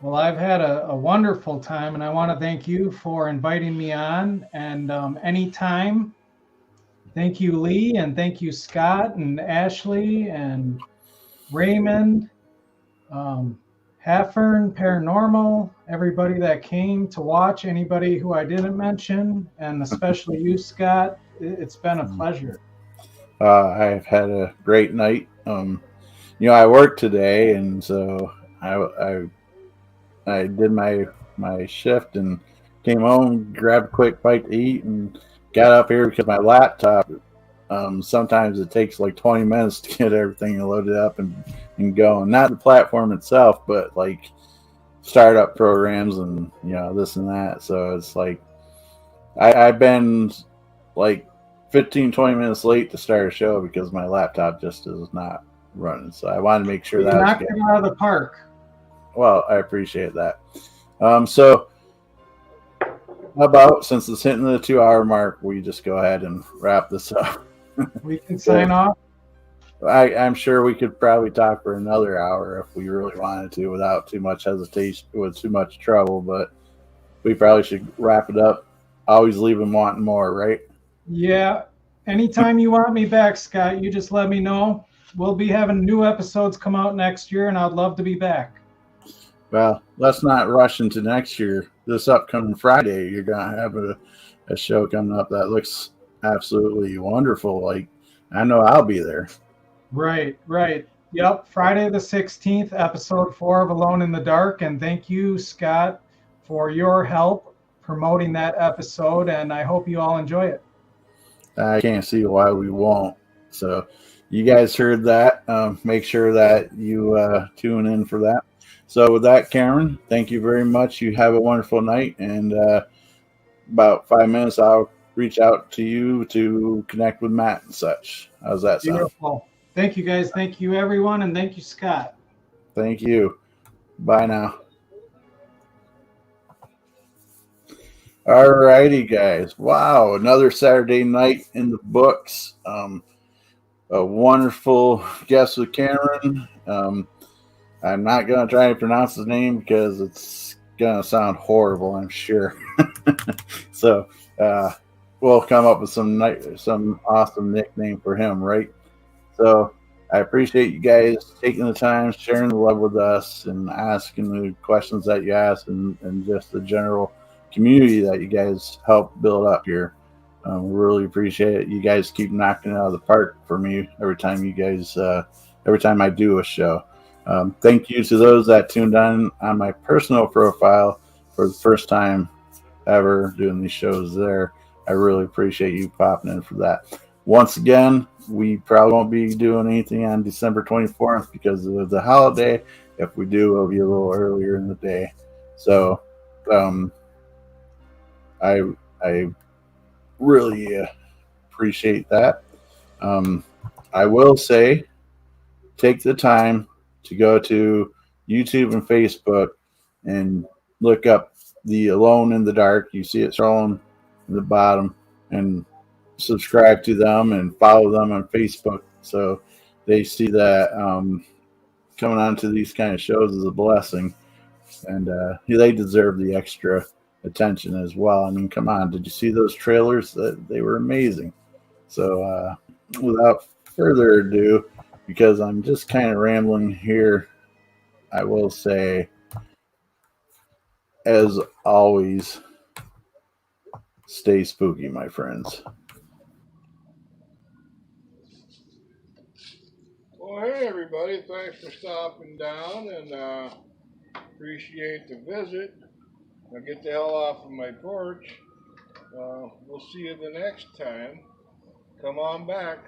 Well, I've had a wonderful time, and I want to thank you for inviting me on. And anytime, thank you, Lee, and thank you, Scott, and Ashley, and Raymond, Haffern, Paranormal, everybody that came to watch, anybody who I didn't mention, and especially you, Scott. It's been a pleasure. I've had a great night. I worked today, and so I did my shift and came home, grabbed a quick bite to eat, and got up here because my laptop, sometimes it takes like 20 minutes to get everything loaded up and going. Not the platform itself, but like startup programs and this and that. So it's like I've been like 15-20 minutes late to start a show because my laptop just is not running. So I wanted to make sure that you knocked it out of the park. Well, I appreciate that. So how about, since it's hitting the 2-hour mark, we just go ahead and wrap this up? We can sign off. I'm sure we could probably talk for another hour if we really wanted to without too much hesitation, with too much trouble, but we probably should wrap it up. Always leave them wanting more, right? Yeah. Anytime you want me back, Scott, you just let me know. We'll be having new episodes come out next year, and I'd love to be back. Well, let's not rush into next year. This upcoming Friday, you're going to have a show coming up that looks absolutely wonderful. Like, I know I'll be there. Right. Yep. Friday the 16th, episode 4 of Alone in the Dark. And thank you, Scott, for your help promoting that episode. And I hope you all enjoy it. I can't see why we won't. So you guys heard that. Make sure that you tune in for that. So with that, Cameron, thank you very much. You have a wonderful night. And about 5 minutes, I'll reach out to you to connect with Matt and such. How's that sound? Beautiful. Thank you, guys. Thank you, everyone. And thank you, Scott. Thank you. Bye now. All righty, guys. Wow, another Saturday night in the books. A wonderful guest with Cameron. I'm not going to try to pronounce his name because it's going to sound horrible, I'm sure. So we'll come up with some awesome nickname for him, right? So I appreciate you guys taking the time, sharing the love with us, and asking the questions that you asked, and just the general community that you guys help build up here. Really appreciate it. You guys keep knocking it out of the park for me every time every time I do a show. Thank you to those that tuned on my personal profile for the first time ever doing these shows there. I really appreciate you popping in for that. Once again, we probably won't be doing anything on December 24th because of the holiday. If we do, it'll be a little earlier in the day. So I really appreciate that. I will say, take the time to go to YouTube and Facebook and look up the Alone in the Dark. You see it scrolling at the bottom, and subscribe to them and follow them on Facebook so they see that coming on to these kind of shows is a blessing, and they deserve the extra attention as well. I mean, come on, did you see those trailers? They were amazing. So without further ado, because I'm just kind of rambling here, I will say, as always, stay spooky, my friends. Well, hey everybody, thanks for stopping down, and appreciate the visit. Now get the hell off of my porch. We'll see you the next time. Come on back.